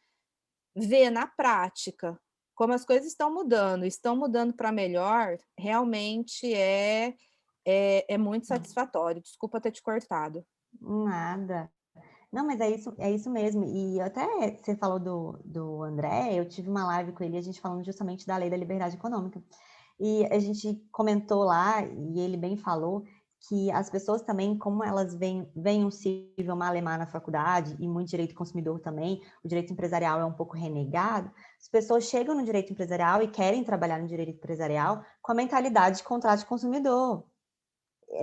ver na prática como as coisas estão mudando para melhor, realmente é muito satisfatório. Desculpa ter te cortado. Nada. Não, mas é isso mesmo. E até você falou do André, eu tive uma live com ele, a gente falando justamente da lei da liberdade econômica. E a gente comentou lá, e ele bem falou, que as pessoas também, como elas veem um civil malemar na faculdade, e muito direito consumidor também, o direito empresarial é um pouco renegado, as pessoas chegam no direito empresarial e querem trabalhar no direito empresarial com a mentalidade de contrato de consumidor.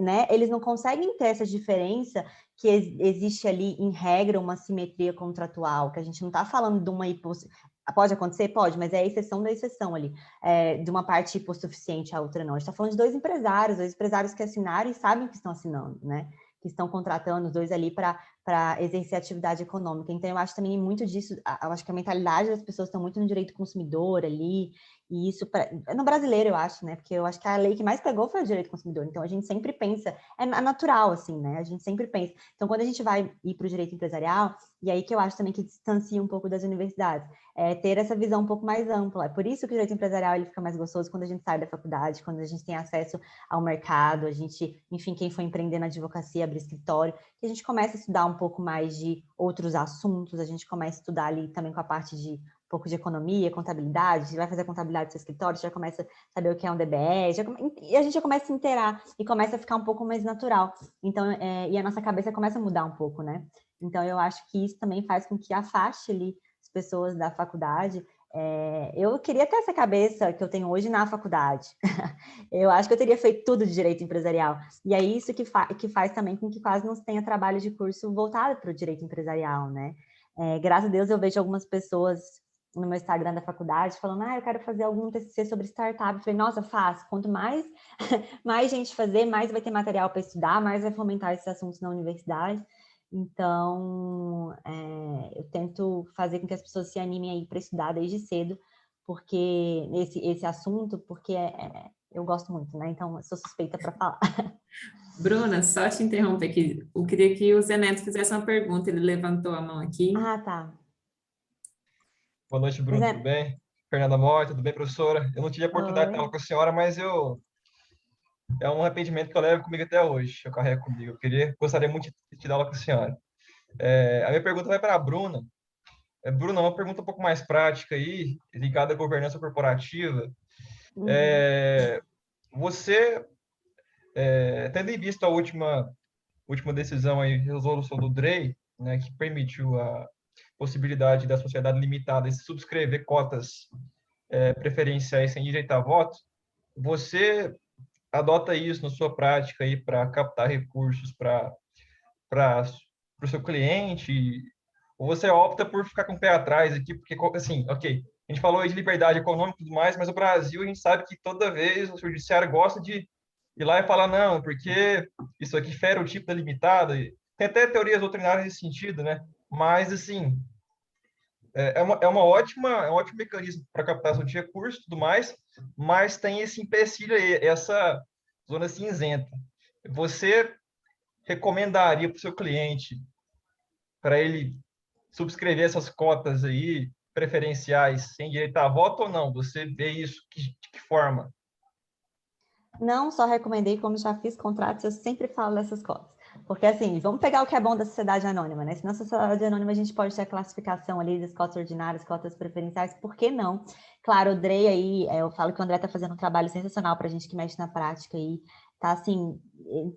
Né? Eles não conseguem ter essa diferença que existe ali, em regra, uma simetria contratual, que a gente não está falando de uma pode acontecer? Pode, mas é a exceção da exceção ali, de uma parte hipossuficiente, a outra não. A gente está falando de dois empresários que assinaram e sabem que estão assinando, né? Que estão contratando os dois ali para exercer atividade econômica. Então, eu acho também muito disso, eu acho que a mentalidade das pessoas está muito no direito consumidor ali, e isso, no brasileiro, eu acho, né? Porque eu acho que a lei que mais pegou foi o direito consumidor. Então, a gente sempre pensa, é natural, assim, né? A gente sempre pensa. Então, quando a gente vai ir para o direito empresarial, E aí que eu acho também que distancia um pouco das universidades, é ter essa visão um pouco mais ampla. É por isso que o direito empresarial ele fica mais gostoso quando a gente sai da faculdade, quando a gente tem acesso ao mercado, a gente, enfim, quem for empreender na advocacia, abrir escritório, que a gente começa a estudar um pouco mais de outros assuntos, a gente começa a estudar ali também com a parte de um pouco de economia, contabilidade, você vai fazer a contabilidade do seu escritório, você já começa a saber o que é um DBE, e a gente já começa a se inteirar e começa a ficar um pouco mais natural. Então, e a nossa cabeça começa a mudar um pouco, né? Então, eu acho que isso também faz com que afaste ali as pessoas da faculdade. Eu queria ter essa cabeça que eu tenho hoje na faculdade. Eu acho que eu teria feito tudo de direito empresarial. E é isso que faz também com que quase não se tenha trabalho de curso voltado para o direito empresarial, né? Graças a Deus eu vejo algumas pessoas no meu Instagram da faculdade falando, eu quero fazer algum TCC sobre startup. Eu falei, nossa, faz. Quanto mais, mais gente fazer, mais vai ter material para estudar, mais vai fomentar esses assuntos na universidade. Então, eu tento fazer com que as pessoas se animem aí para estudar desde cedo, porque esse assunto, porque eu gosto muito, né? Então, eu sou suspeita para falar. Bruna, só te interromper aqui. Eu queria que o Zé Neto fizesse uma pergunta. Ele levantou a mão aqui. Ah, tá. Boa noite, Mas Bruno, tudo bem? Fernanda Mota, tudo bem, professora? Eu não tive a oportunidade de Oi. falar com a senhora, mas é um arrependimento que eu levo comigo até hoje, eu carrego comigo. Gostaria muito de te dar aula com a senhora. A minha pergunta vai para a Bruna. Bruna, uma pergunta um pouco mais prática aí, ligada à governança corporativa. Uhum. Você, tendo em vista a última decisão aí, resolução do DREI, né, que permitiu a possibilidade da sociedade limitada de subscrever cotas preferenciais sem direito a voto, você adota isso na sua prática aí para captar recursos para o seu cliente, ou você opta por ficar com o pé atrás aqui, porque, assim, ok, a gente falou aí de liberdade econômica e tudo mais, mas o Brasil, a gente sabe que toda vez o judiciário gosta de ir lá e falar, não, porque isso aqui fere o tipo da limitada, tem até teorias doutrinárias nesse sentido, né? Mas, assim, é um ótimo mecanismo para captação de recursos e tudo mais, mas tem esse empecilho aí, essa zona cinzenta. Você recomendaria para o seu cliente, para ele subscrever essas cotas aí, preferenciais, sem direito a voto ou não? Você vê isso de que forma? Não só recomendei, como já fiz contratos, eu sempre falo dessas cotas. Porque, assim, vamos pegar o que é bom da sociedade anônima, né? Se na sociedade anônima a gente pode ter a classificação ali das cotas ordinárias, cotas preferenciais, por que não? Claro, o Drey aí, eu falo que o André está fazendo um trabalho sensacional para a gente que mexe na prática aí. Tá, assim,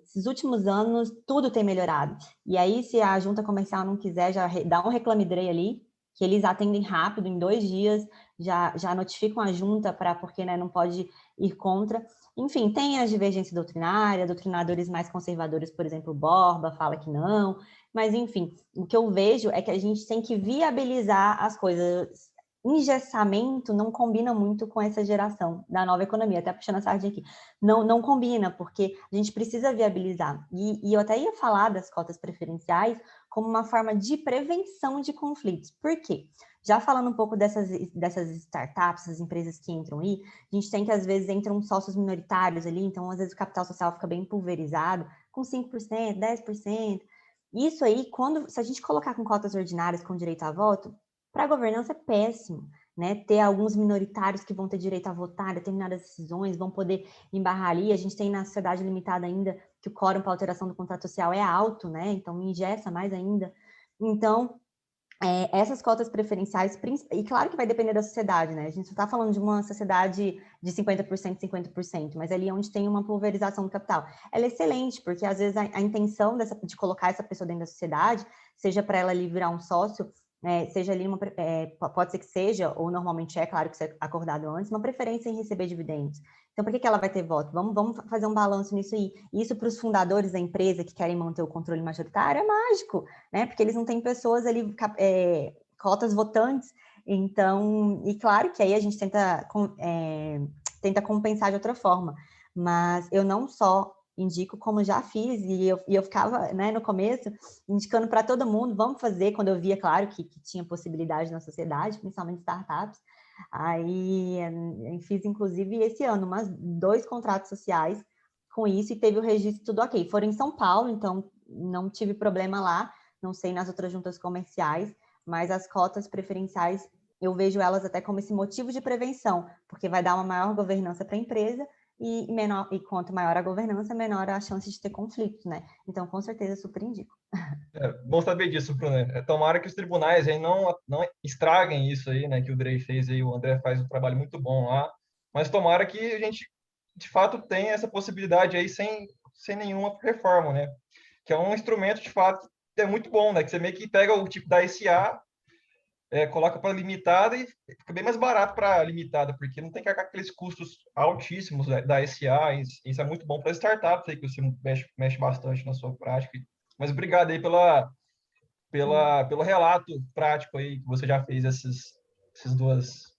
esses últimos anos, tudo tem melhorado. E aí, se a junta comercial não quiser, já dá um reclame Drey ali, que eles atendem rápido, em 2 dias, já notificam a junta porque, né, não pode ir contra. Enfim, tem as divergências doutrinárias, doutrinadores mais conservadores, por exemplo, Borba fala que não, mas enfim, o que eu vejo é que a gente tem que viabilizar as coisas. Engessamento não combina muito com essa geração da nova economia, até puxando a sardinha aqui. Não combina, porque a gente precisa viabilizar. E eu até ia falar das cotas preferenciais como uma forma de prevenção de conflitos. Por quê? Já falando um pouco dessas startups, essas empresas que entram aí, a gente tem que, às vezes, entram sócios minoritários ali, então, às vezes, o capital social fica bem pulverizado, com 5%, 10%. Isso aí, se a gente colocar com cotas ordinárias com direito a voto, para a governança é péssimo, né? Ter alguns minoritários que vão ter direito a votar, determinadas decisões, vão poder embarrar ali. A gente tem na sociedade limitada ainda que o quórum para alteração do contrato social é alto, né? Então, engessa mais ainda. Então, essas cotas preferenciais, e claro que vai depender da sociedade, né? A gente não está falando de uma sociedade de 50%, 50%, mas ali onde tem uma pulverização do capital. Ela é excelente, porque às vezes a intenção de colocar essa pessoa dentro da sociedade, seja para ela ali virar um sócio, seja ali pode ser que seja, ou normalmente claro que isso é acordado antes, uma preferência em receber dividendos. Então, por que ela vai ter voto? Vamos fazer um balanço nisso aí. Isso para os fundadores da empresa que querem manter o controle majoritário é mágico, né? Porque eles não têm pessoas ali, cotas votantes. Então, e claro que aí a gente tenta compensar de outra forma. Mas eu não só indico, como já fiz, e eu ficava, né, no começo, indicando para todo mundo, vamos fazer, quando eu via, claro, que tinha possibilidade na sociedade, principalmente startups. Aí fiz, inclusive, esse ano, 2 contratos sociais com isso, e teve o registro tudo ok. Foram em São Paulo, então não tive problema lá, não sei nas outras juntas comerciais, mas as cotas preferenciais, eu vejo elas até como esse motivo de prevenção, porque vai dar uma maior governança para a empresa e quanto maior a governança, menor a chance de ter conflitos, né? Então, com certeza, super indico. Bom saber disso, Bruno. Tomara que os tribunais aí não estraguem isso aí, né? Que o Drey fez aí, o André faz um trabalho muito bom lá. Mas tomara que a gente, de fato, tenha essa possibilidade aí sem nenhuma reforma, né? Que é um instrumento, de fato, que é muito bom, né? Que você meio que pega o tipo da SA, coloca para limitada e fica bem mais barato para limitada, porque não tem que arcar aqueles custos altíssimos da SA. Isso é muito bom para startups aí, que você mexe bastante na sua prática. Mas obrigado aí pelo relato prático aí que você já fez essas duas.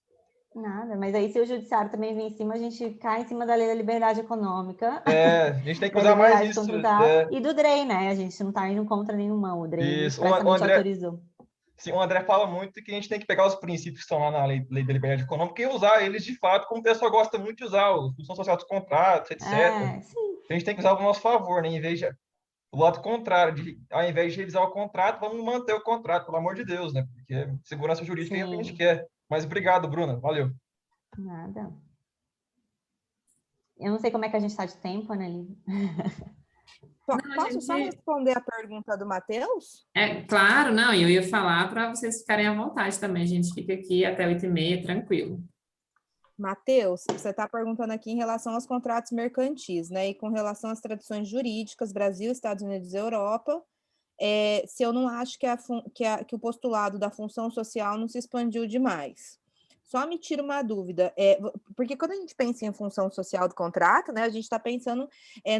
Nada, mas aí se o judiciário também vir em cima, a gente cai em cima da lei da liberdade econômica, A gente tem que da usar mais liberdade isso. contratual e do DREI, né? A gente não está indo contra nenhuma, o DREI Isso. O expressamente André, autorizou. sim, o André fala muito que a gente tem que pegar os princípios que estão lá na lei da liberdade econômica e usar eles de fato, como o pessoal gosta muito de usar, a função social dos contratos, etc. Sim. A gente tem que usar ao nosso favor, né? Em vez de o lado contrário, ao invés de revisar o contrato, vamos manter o contrato, pelo amor de Deus, né? Porque segurança jurídica é o que a gente quer. Mas obrigado, Bruna. Valeu. Nada. Eu não sei como é que a gente está de tempo, né, Lívia? Posso só responder a pergunta do Matheus? Claro, não, eu ia falar para vocês ficarem à vontade também, a gente fica aqui até 8h30, tranquilo. Matheus, você está perguntando aqui em relação aos contratos mercantis, né? E com relação às tradições jurídicas, Brasil, Estados Unidos e Europa, se eu não acho que o postulado da função social não se expandiu demais. Só me tira uma dúvida, porque quando a gente pensa em função social do contrato, né, a gente está pensando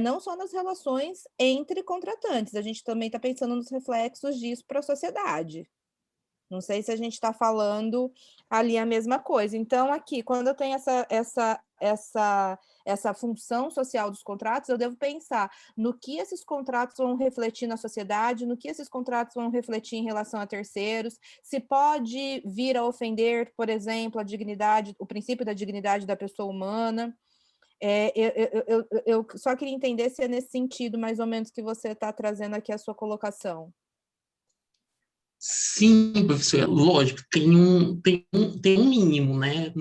não só nas relações entre contratantes, a gente também está pensando nos reflexos disso para a sociedade. Não sei se a gente está falando ali a mesma coisa. Então, aqui, quando eu tenho essa função social dos contratos, eu devo pensar no que esses contratos vão refletir na sociedade, no que esses contratos vão refletir em relação a terceiros, se pode vir a ofender, por exemplo, a dignidade, o princípio da dignidade da pessoa humana. Eu só queria entender se é nesse sentido, mais ou menos, que você está trazendo aqui a sua colocação. Sim, professor, lógico, tem um mínimo, né?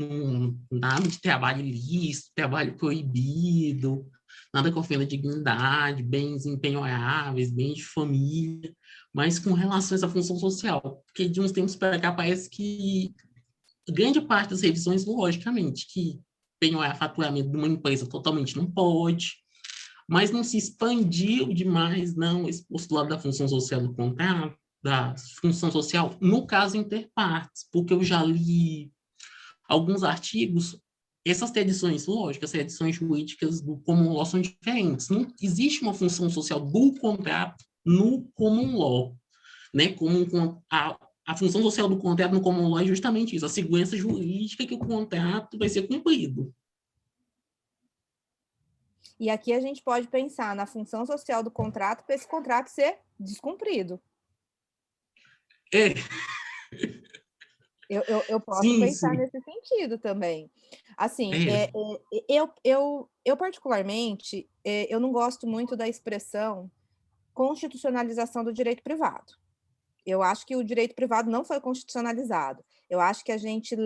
Nada de trabalho ilícito, trabalho proibido, nada que ofenda a dignidade, bens impenhoráveis, bens de família, mas com relação a essa função social, porque de uns tempos para cá parece que grande parte das revisões, logicamente, que penhorar faturamento de uma empresa totalmente não pode, mas não se expandiu demais, não, esse postulado da função social do contrato, da função social, no caso interpartes, porque eu já li alguns artigos, essas tradições lógicas, essas tradições jurídicas do common law são diferentes. Não existe uma função social do contrato no common law, né? A função social do contrato no common law é justamente isso, a segurança jurídica que o contrato vai ser cumprido. E aqui a gente pode pensar na função social do contrato para esse contrato ser descumprido. Eu posso pensar nesse sentido também. Assim, eu particularmente, eu não gosto muito da expressão constitucionalização do direito privado. Eu acho que o direito privado não foi constitucionalizado. Eu acho que a gente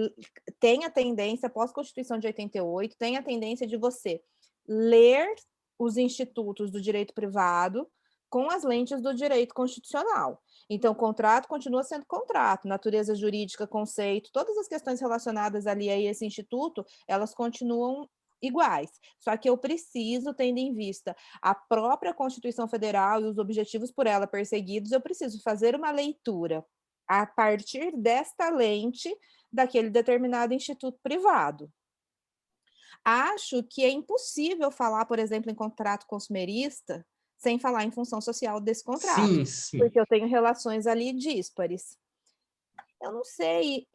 tem a tendência, pós-Constituição de 88, tem a tendência de você ler os institutos do direito privado com as lentes do direito constitucional. Então, contrato continua sendo contrato, natureza jurídica, conceito, todas as questões relacionadas ali a esse instituto, elas continuam iguais. Só que eu preciso, tendo em vista a própria Constituição Federal e os objetivos por ela perseguidos, eu preciso fazer uma leitura a partir desta lente daquele determinado instituto privado. Acho que é impossível falar, por exemplo, em contrato consumerista sem falar em função social desse contrato, porque eu tenho relações ali díspares. Eu não sei,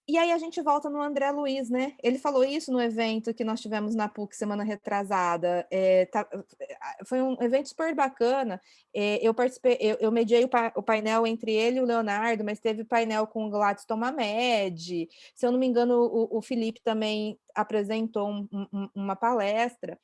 e aí a gente volta no André Luiz, né? Ele falou isso no evento que nós tivemos na PUC semana retrasada. Foi um evento super bacana. Eu participei, eu mediei o painel entre ele e o Leonardo, mas teve painel com o Gladys Tomamed. Se eu não me engano, o Felipe também apresentou uma palestra.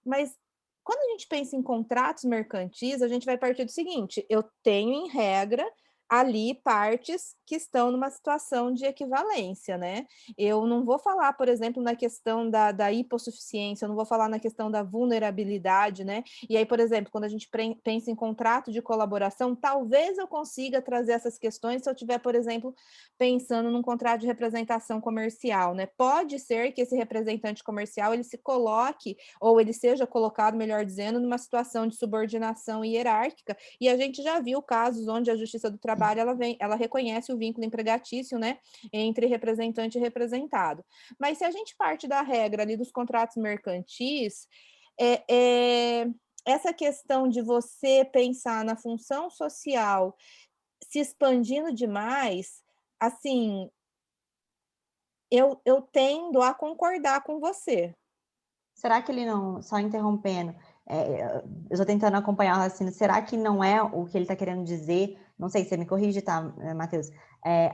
Mas Quando a gente pensa em contratos mercantis, a gente vai partir do seguinte: eu tenho, em regra, ali partes que estão numa situação de equivalência, né? Eu não vou falar, por exemplo, na questão da hipossuficiência, eu não vou falar na questão da vulnerabilidade, né? E aí, por exemplo, quando a gente pensa em contrato de colaboração, talvez eu consiga trazer essas questões se eu tiver, por exemplo, pensando num contrato de representação comercial, né? Pode ser que esse representante comercial ele se coloque, ou ele seja colocado, melhor dizendo, numa situação de subordinação hierárquica, e a gente já viu casos onde a Justiça do Trabalho ela reconhece o vínculo empregatício, né, entre representante e representado. Mas se a gente parte da regra ali dos contratos mercantis, essa questão de você pensar na função social se expandindo demais, assim, eu tendo a concordar com você. Será que ele não, só interrompendo, eu estou tentando acompanhar o raciocínio, será que não é o que ele está querendo dizer, não sei, você me corrige, tá, Matheus,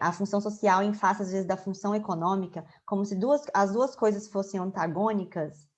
a função social em face, às vezes, da função econômica, como se as duas coisas fossem antagônicas?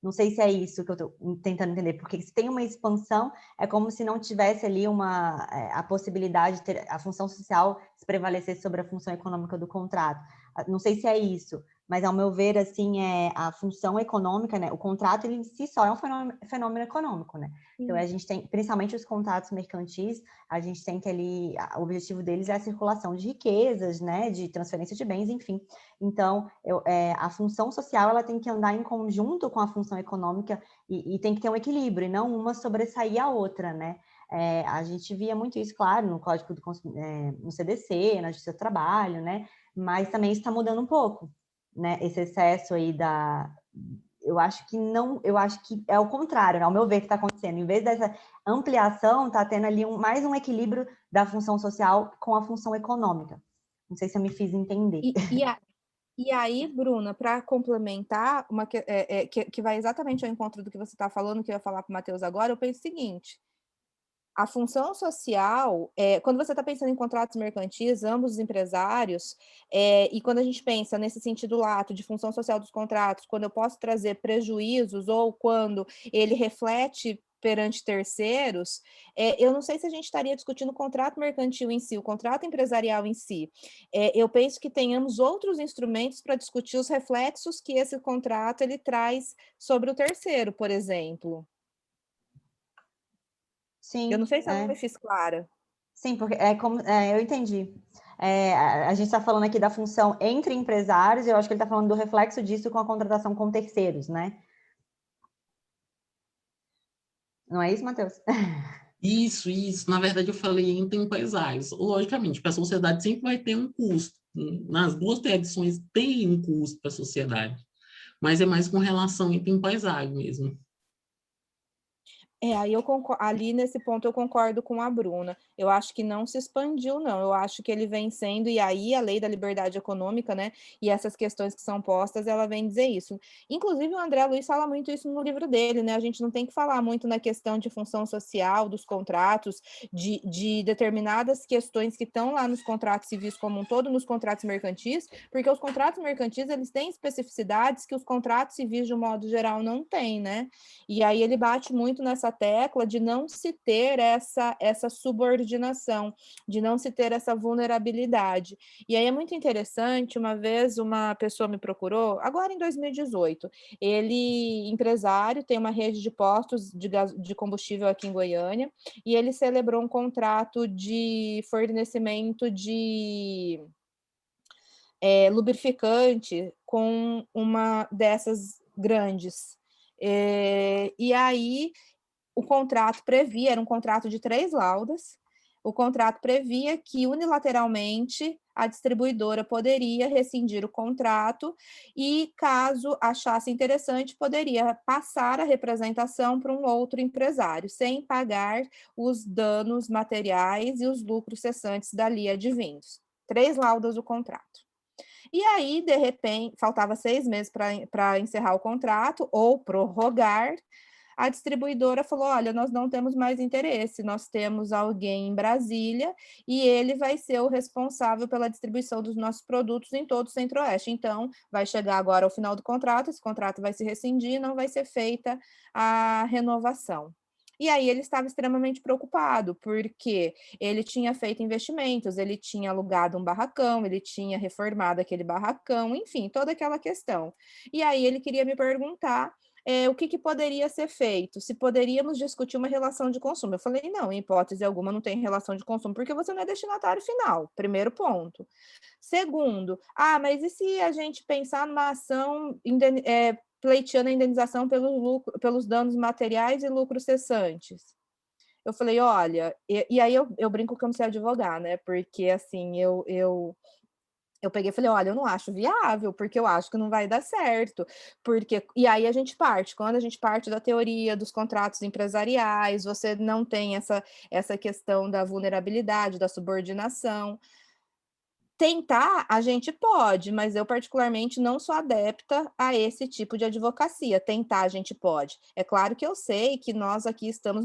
Não sei se é isso que eu estou tentando entender, porque se tem uma expansão, é como se não tivesse ali a possibilidade de ter a função social se prevalecer sobre a função econômica do contrato. Não sei se é isso, mas ao meu ver, assim, a função econômica, né? O contrato ele em si só é um fenômeno econômico, né? Então a gente tem, principalmente os contratos mercantis, a gente tem que ali, o objetivo deles é a circulação de riquezas, né? De transferência de bens, enfim. Então, a função social ela tem que andar em conjunto com a função econômica e tem que ter um equilíbrio, e não uma sobressair a outra, né? A gente via muito isso, claro, no Código no CDC, na Justiça do Trabalho, né? Mas também está mudando um pouco, né? Esse excesso aí eu acho que não, eu acho que é o contrário, né? Ao meu ver, que está acontecendo. Em vez dessa ampliação, está tendo ali mais um equilíbrio da função social com a função econômica. Não sei se eu me fiz entender. E aí, Bruna, para complementar, que vai exatamente ao encontro do que você está falando, que eu ia falar para o Matheus agora, eu penso o seguinte: a função social, quando você está pensando em contratos mercantis, ambos os empresários, e quando a gente pensa nesse sentido lato de função social dos contratos, quando eu posso trazer prejuízos ou quando ele reflete perante terceiros, eu não sei se a gente estaria discutindo o contrato mercantil em si, o contrato empresarial em si. Eu penso que tenhamos outros instrumentos para discutir os reflexos que esse contrato ele traz sobre o terceiro, por exemplo. Sim, Eu não sei se eu me fiz clara. Sim, porque eu entendi. A gente está falando aqui da função entre empresários, e eu acho que ele está falando do reflexo disso com a contratação com terceiros, né? Não é isso, Matheus? Isso, isso. Na verdade, eu falei entre empresários. Logicamente, para a sociedade sempre vai ter um custo. Nas duas tradições tem um custo para a sociedade, mas é mais com relação entre empresário mesmo. Aí ali nesse ponto eu concordo com a Bruna. Eu acho que não se expandiu, não. Eu acho que ele vem sendo, e aí a lei da liberdade econômica, né? E essas questões que são postas, ela vem dizer isso. Inclusive, o André Luiz fala muito isso no livro dele, né? A gente não tem que falar muito na questão de função social, dos contratos, de determinadas questões que estão lá nos contratos civis como um todo, nos contratos mercantis, porque os contratos mercantis, eles têm especificidades que os contratos civis, de um modo geral, não têm, né? E aí ele bate muito nessa tecla de não se ter essa subordinação, de não se ter essa vulnerabilidade. E aí é muito interessante, uma vez uma pessoa me procurou, agora em 2018, ele, empresário, tem uma rede de postos de combustível aqui em Goiânia, e ele celebrou um contrato de fornecimento de lubrificante com uma dessas grandes. E aí o contrato previa, era um contrato de 3 laudas, o contrato previa que unilateralmente a distribuidora poderia rescindir o contrato e, caso achasse interessante, poderia passar a representação para um outro empresário, sem pagar os danos materiais e os lucros cessantes dali advindos. 3 laudas do contrato. E aí, de repente, faltava 6 meses para encerrar o contrato ou prorrogar. a distribuidora falou, olha, nós não temos mais interesse, nós temos alguém em Brasília e ele vai ser o responsável pela distribuição dos nossos produtos em todo o Centro-Oeste. Então, vai chegar agora ao final do contrato, esse contrato vai se rescindir, não vai ser feita a renovação. E aí ele estava extremamente preocupado, porque ele tinha feito investimentos, ele tinha alugado um barracão, ele tinha reformado aquele barracão, enfim, toda aquela questão. E aí ele queria me perguntar o que poderia ser feito, se poderíamos discutir uma relação de consumo. Eu falei, não, em hipótese alguma não tem relação de consumo, porque você não é destinatário final, primeiro ponto. Segundo, mas e se a gente pensar numa ação pleiteando a indenização pelos danos materiais e lucros cessantes? Eu falei, olha, e aí eu brinco que eu não sei advogar, né? Porque assim, eu peguei e falei, olha, eu não acho viável, porque eu acho que não vai dar certo. E aí a gente parte, quando a gente parte da teoria dos contratos empresariais, você não tem essa questão da vulnerabilidade, da subordinação. Tentar, a gente pode, mas eu particularmente não sou adepta a esse tipo de advocacia. Tentar, a gente pode. É claro que eu sei que nós aqui estamos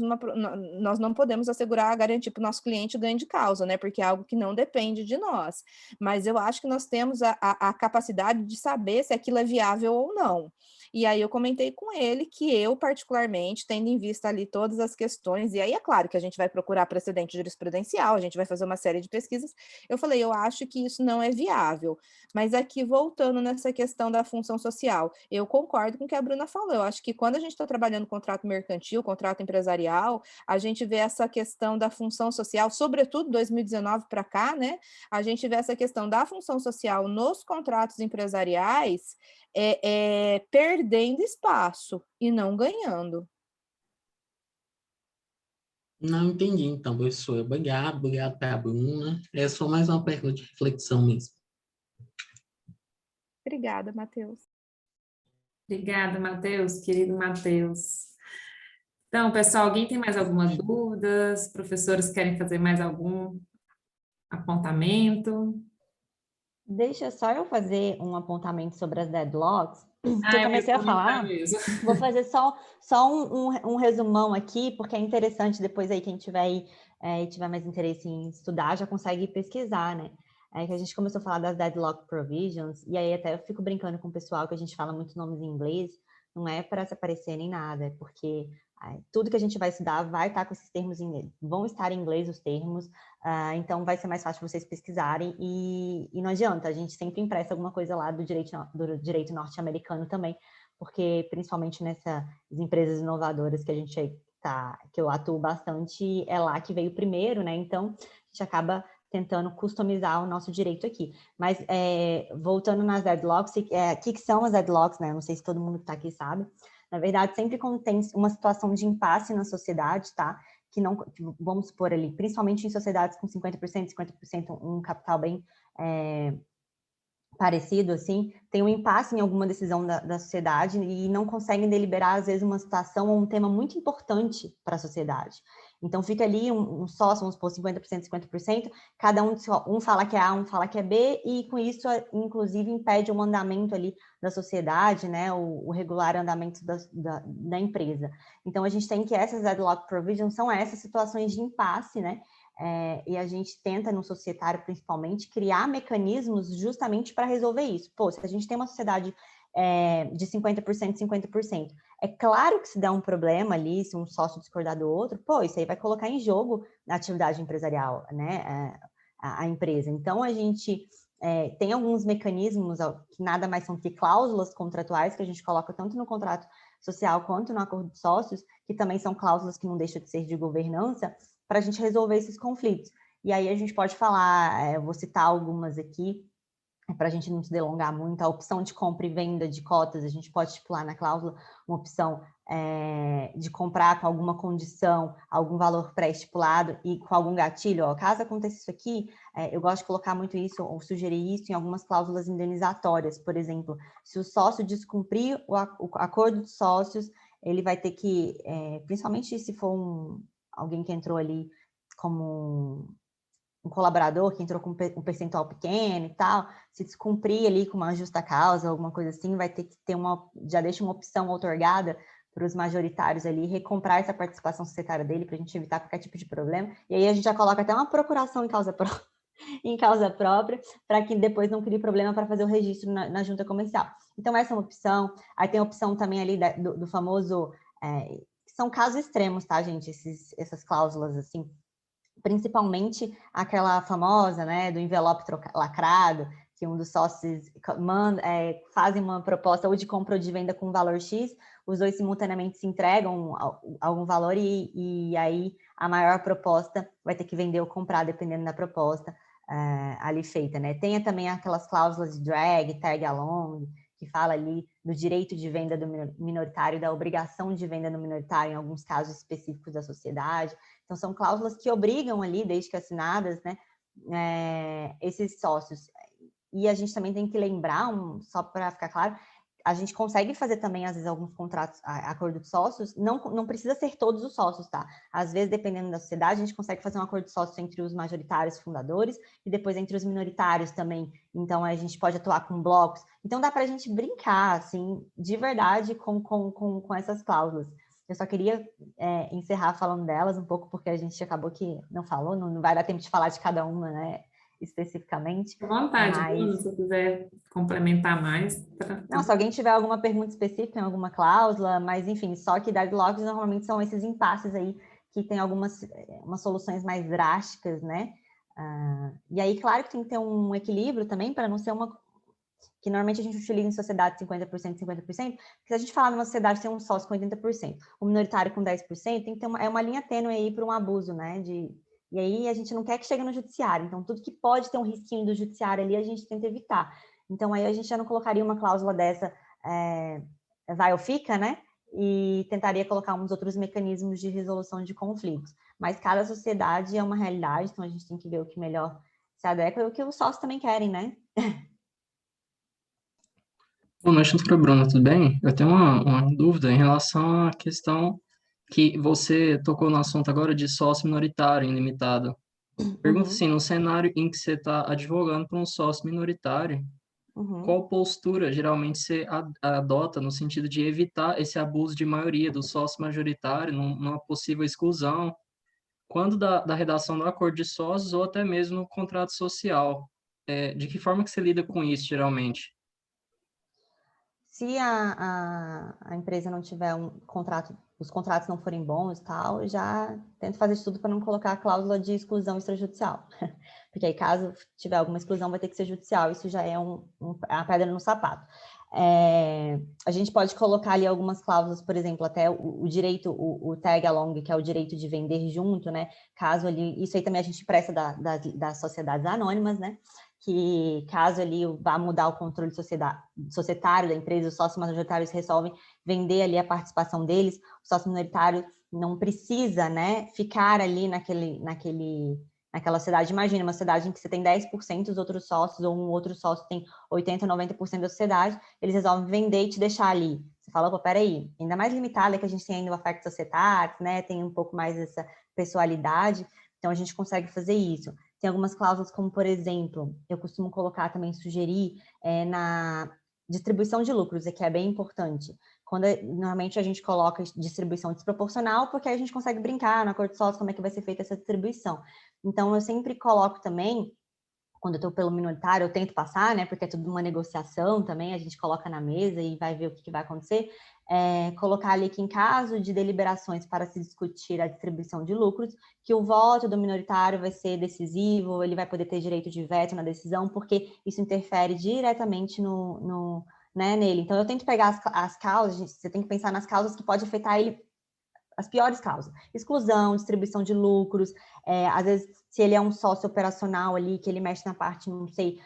nós não podemos assegurar, garantir para o nosso cliente ganho de causa, né? Porque é algo que não depende de nós. Mas eu acho que nós temos a capacidade de saber se aquilo é viável ou não. E aí eu comentei com ele que eu, particularmente, tendo em vista ali todas as questões, e aí é claro que a gente vai procurar precedente jurisprudencial, a gente vai fazer uma série de pesquisas. Eu falei, eu acho que isso não é viável. Mas aqui, voltando nessa questão da função social, eu concordo com o que a Bruna falou. Eu acho que quando a gente está trabalhando contrato mercantil, contrato empresarial, a gente vê essa questão da função social, sobretudo 2019 para cá, né? A gente vê essa questão da função social nos contratos empresariais perdendo espaço e não ganhando. Não entendi, então, professor. Obrigado para a Bruna. É só mais uma pergunta de reflexão mesmo. Obrigada, Matheus. Obrigada, Matheus, querido Matheus. Então, pessoal, alguém tem mais alguma dúvida? Os professores querem fazer mais algum apontamento? Deixa só eu fazer um apontamento sobre as deadlocks, que eu Eu comecei ia a falar. mesmo. Vou fazer só um resumão aqui, porque é interessante depois aí quem tiver aí, tiver mais interesse em estudar, já consegue pesquisar, né? Que a gente começou a falar das deadlock provisions, e aí até eu fico brincando com o pessoal que a gente fala muitos nomes em inglês, não é para se aparecer nem nada, é porque tudo que a gente vai estudar vai estar com esses termos em inglês, vão estar em inglês os termos, então vai ser mais fácil vocês pesquisarem, e não adianta, a gente sempre empresta alguma coisa lá do direito norte-americano também, porque principalmente nessas empresas inovadoras que eu atuo bastante, é lá que veio primeiro, né? Então, a gente acaba tentando customizar o nosso direito aqui. Mas, voltando nas deadlocks, o que são as deadlocks, né? Não sei se todo mundo que está aqui sabe. Na verdade, sempre quando tem uma situação de impasse na sociedade, tá? Que não, vamos supor ali, principalmente em sociedades com 50%, 50%, um capital bem parecido, assim, tem um impasse em alguma decisão da sociedade e não conseguem deliberar, às vezes, uma situação ou um tema muito importante para a sociedade. Então, fica ali um sócio, vamos supor, 50%, 50%, cada um fala que é A, um fala que é B, e com isso, inclusive, impede o andamento ali da sociedade, né, o regular andamento da empresa. Então, a gente tem que essas deadlock provisions são essas situações de impasse, né, e a gente tenta, no societário principalmente, criar mecanismos justamente para resolver isso. Pô, se a gente tem uma sociedade de 50%, 50%, é claro que se der um problema ali, se um sócio discordar do outro, pô, isso aí vai colocar em jogo a atividade empresarial, né, a empresa. Então, a gente tem alguns mecanismos que nada mais são que cláusulas contratuais que a gente coloca tanto no contrato social quanto no acordo de sócios, que também são cláusulas que não deixam de ser de governança, para a gente resolver esses conflitos. E aí a gente pode falar, eu vou citar algumas aqui, para a gente não se delongar muito, a opção de compra e venda de cotas, a gente pode estipular na cláusula uma opção de comprar com alguma condição, algum valor pré-estipulado e com algum gatilho. Ó, caso aconteça isso aqui, eu gosto de colocar muito isso, ou sugerir isso em algumas cláusulas indenizatórias. Por exemplo, se o sócio descumprir o acordo de sócios, ele vai ter que, principalmente se for alguém que entrou ali como um colaborador, que entrou com um percentual pequeno e tal, se descumprir ali com uma justa causa, alguma coisa assim, vai ter que ter já deixa uma opção outorgada os majoritários ali, recomprar essa participação societária dele para a gente evitar qualquer tipo de problema. E aí a gente já coloca até uma procuração em causa própria, para que depois não crie problema para fazer o registro na junta comercial. Então, essa é uma opção. Aí tem a opção também ali do famoso... são casos extremos, tá, gente? Essas cláusulas, assim, principalmente aquela famosa, né, do envelope lacrado, que um dos sócios fazem uma proposta ou de compra ou de venda com valor X, os dois simultaneamente se entregam algum valor e aí a maior proposta vai ter que vender ou comprar, dependendo da proposta ali feita, né? Tem também aquelas cláusulas de drag, tag along, que fala ali do direito de venda do minoritário, da obrigação de venda do minoritário em alguns casos específicos da sociedade. Então, são cláusulas que obrigam ali, desde que assinadas, né, esses sócios. E a gente também tem que lembrar, só para ficar claro, a gente consegue fazer também, às vezes, alguns contratos, acordo de sócios, não precisa ser todos os sócios, tá? Às vezes, dependendo da sociedade, a gente consegue fazer um acordo de sócios entre os majoritários fundadores e depois entre os minoritários também. Então, a gente pode atuar com blocos. Então, dá para a gente brincar, assim, de verdade, com essas cláusulas. Eu só queria encerrar falando delas um pouco, porque a gente acabou que não falou, não vai dar tempo de falar de cada uma, né, especificamente. À vontade, Bruno, se você quiser complementar mais. Não, se alguém tiver alguma pergunta específica em alguma cláusula, mas enfim, só que deadlocks normalmente são esses impasses aí que tem algumas umas soluções mais drásticas, né? E aí, claro que tem que ter um equilíbrio também para não ser que normalmente a gente utiliza em sociedade 50%, 50%, porque se a gente falar numa sociedade tem um sócio com 80%, um minoritário com 10%, tem que ter uma linha tênue aí para um abuso, né? E aí a gente não quer que chegue no judiciário, então tudo que pode ter um risquinho do judiciário ali, a gente tenta evitar. Então aí a gente já não colocaria uma cláusula dessa, vai ou fica, né? E tentaria colocar uns outros mecanismos de resolução de conflitos. Mas cada sociedade é uma realidade, então a gente tem que ver o que melhor se adequa e o que os sócios também querem, né? Boa noite, doutora Bruna, tudo bem? Eu tenho uma dúvida em relação à questão que você tocou no assunto agora de sócio minoritário ilimitado. Pergunta assim, no cenário em que você está advogando para um sócio minoritário, qual postura geralmente você adota no sentido de evitar esse abuso de maioria do sócio majoritário numa possível exclusão, quando da redação do acordo de sócios ou até mesmo no contrato social? De que forma que você lida com isso, geralmente? Se a empresa não tiver um contrato, os contratos não forem bons e tal, eu já tento fazer de tudo para não colocar a cláusula de exclusão extrajudicial. Porque aí, caso tiver alguma exclusão, vai ter que ser judicial. Isso já é a pedra no sapato. A gente pode colocar ali algumas cláusulas, por exemplo, até o direito, o tag along, que é o direito de vender junto, né? Caso ali, isso aí também a gente presta das sociedades anônimas, né? Que caso ali vá mudar o controle societário da empresa, os sócios majoritários resolvem vender ali a participação deles, o sócio minoritário não precisa, né, ficar ali naquela sociedade. Imagina uma sociedade em que você tem 10% dos outros sócios, ou um outro sócio tem 80%, 90% da sociedade, eles resolvem vender e te deixar ali. Você fala, opa, peraí, ainda mais limitada que a gente tem ainda o afecto societário, né, tem um pouco mais essa pessoalidade, então a gente consegue fazer isso. Tem algumas cláusulas como, por exemplo, eu costumo colocar também, sugerir na distribuição de lucros, que é bem importante. Normalmente a gente coloca distribuição desproporcional, porque aí a gente consegue brincar no acordo de sócios como é que vai ser feita essa distribuição. Então, eu sempre coloco também, quando eu estou pelo minoritário, eu tento passar, né, porque é tudo uma negociação também, a gente coloca na mesa e vai ver o que vai acontecer, colocar ali que em caso de deliberações para se discutir a distribuição de lucros, que o voto do minoritário vai ser decisivo, ele vai poder ter direito de veto na decisão, porque isso interfere diretamente né, nele. Então, eu tento pegar as causas, você tem que pensar nas causas que pode afetar ele, as piores causas, exclusão, distribuição de lucros, às vezes, se ele é um sócio operacional ali, que ele mexe na parte, não sei,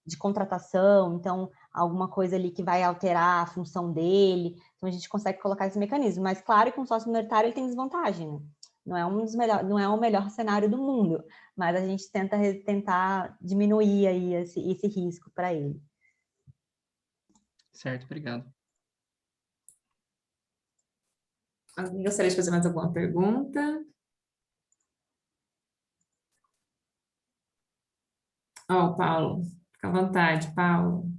de contratação, então, alguma coisa ali que vai alterar a função dele, então a gente consegue colocar esse mecanismo, mas claro que um sócio minoritário ele tem desvantagem, né? Não é o melhor cenário do mundo, mas a gente tentar diminuir aí esse risco para ele. Certo, obrigado. Alguém gostaria de fazer mais alguma pergunta? Paulo, fica à vontade, Paulo.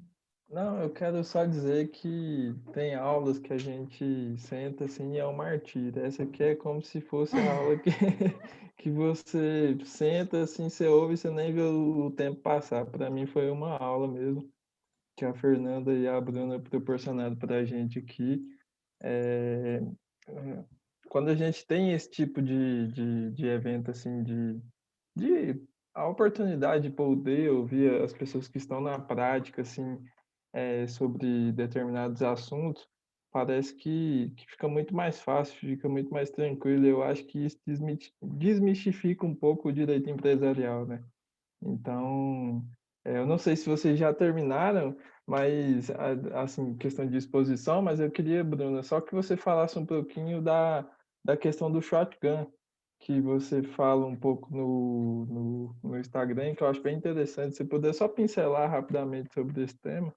Não, eu quero só dizer que tem aulas que a gente senta assim e é um martírio. Essa aqui é como se fosse a aula que, que você senta assim, você ouve e você nem vê o tempo passar. Para mim foi uma aula mesmo, que a Fernanda e a Bruna proporcionaram para a gente aqui. É, é, quando a gente tem esse tipo de evento assim, de a oportunidade de poder ouvir as pessoas que estão na prática, assim, sobre determinados assuntos, parece que fica muito mais fácil, fica muito mais tranquilo. Eu acho que isso desmistifica um pouco o direito empresarial, né? Então, eu não sei se vocês já terminaram, mas, assim, questão de exposição, mas eu queria, Bruna, só que você falasse um pouquinho da questão do shotgun, que você fala um pouco no Instagram, que eu acho bem interessante. Se puder só pincelar rapidamente sobre esse tema.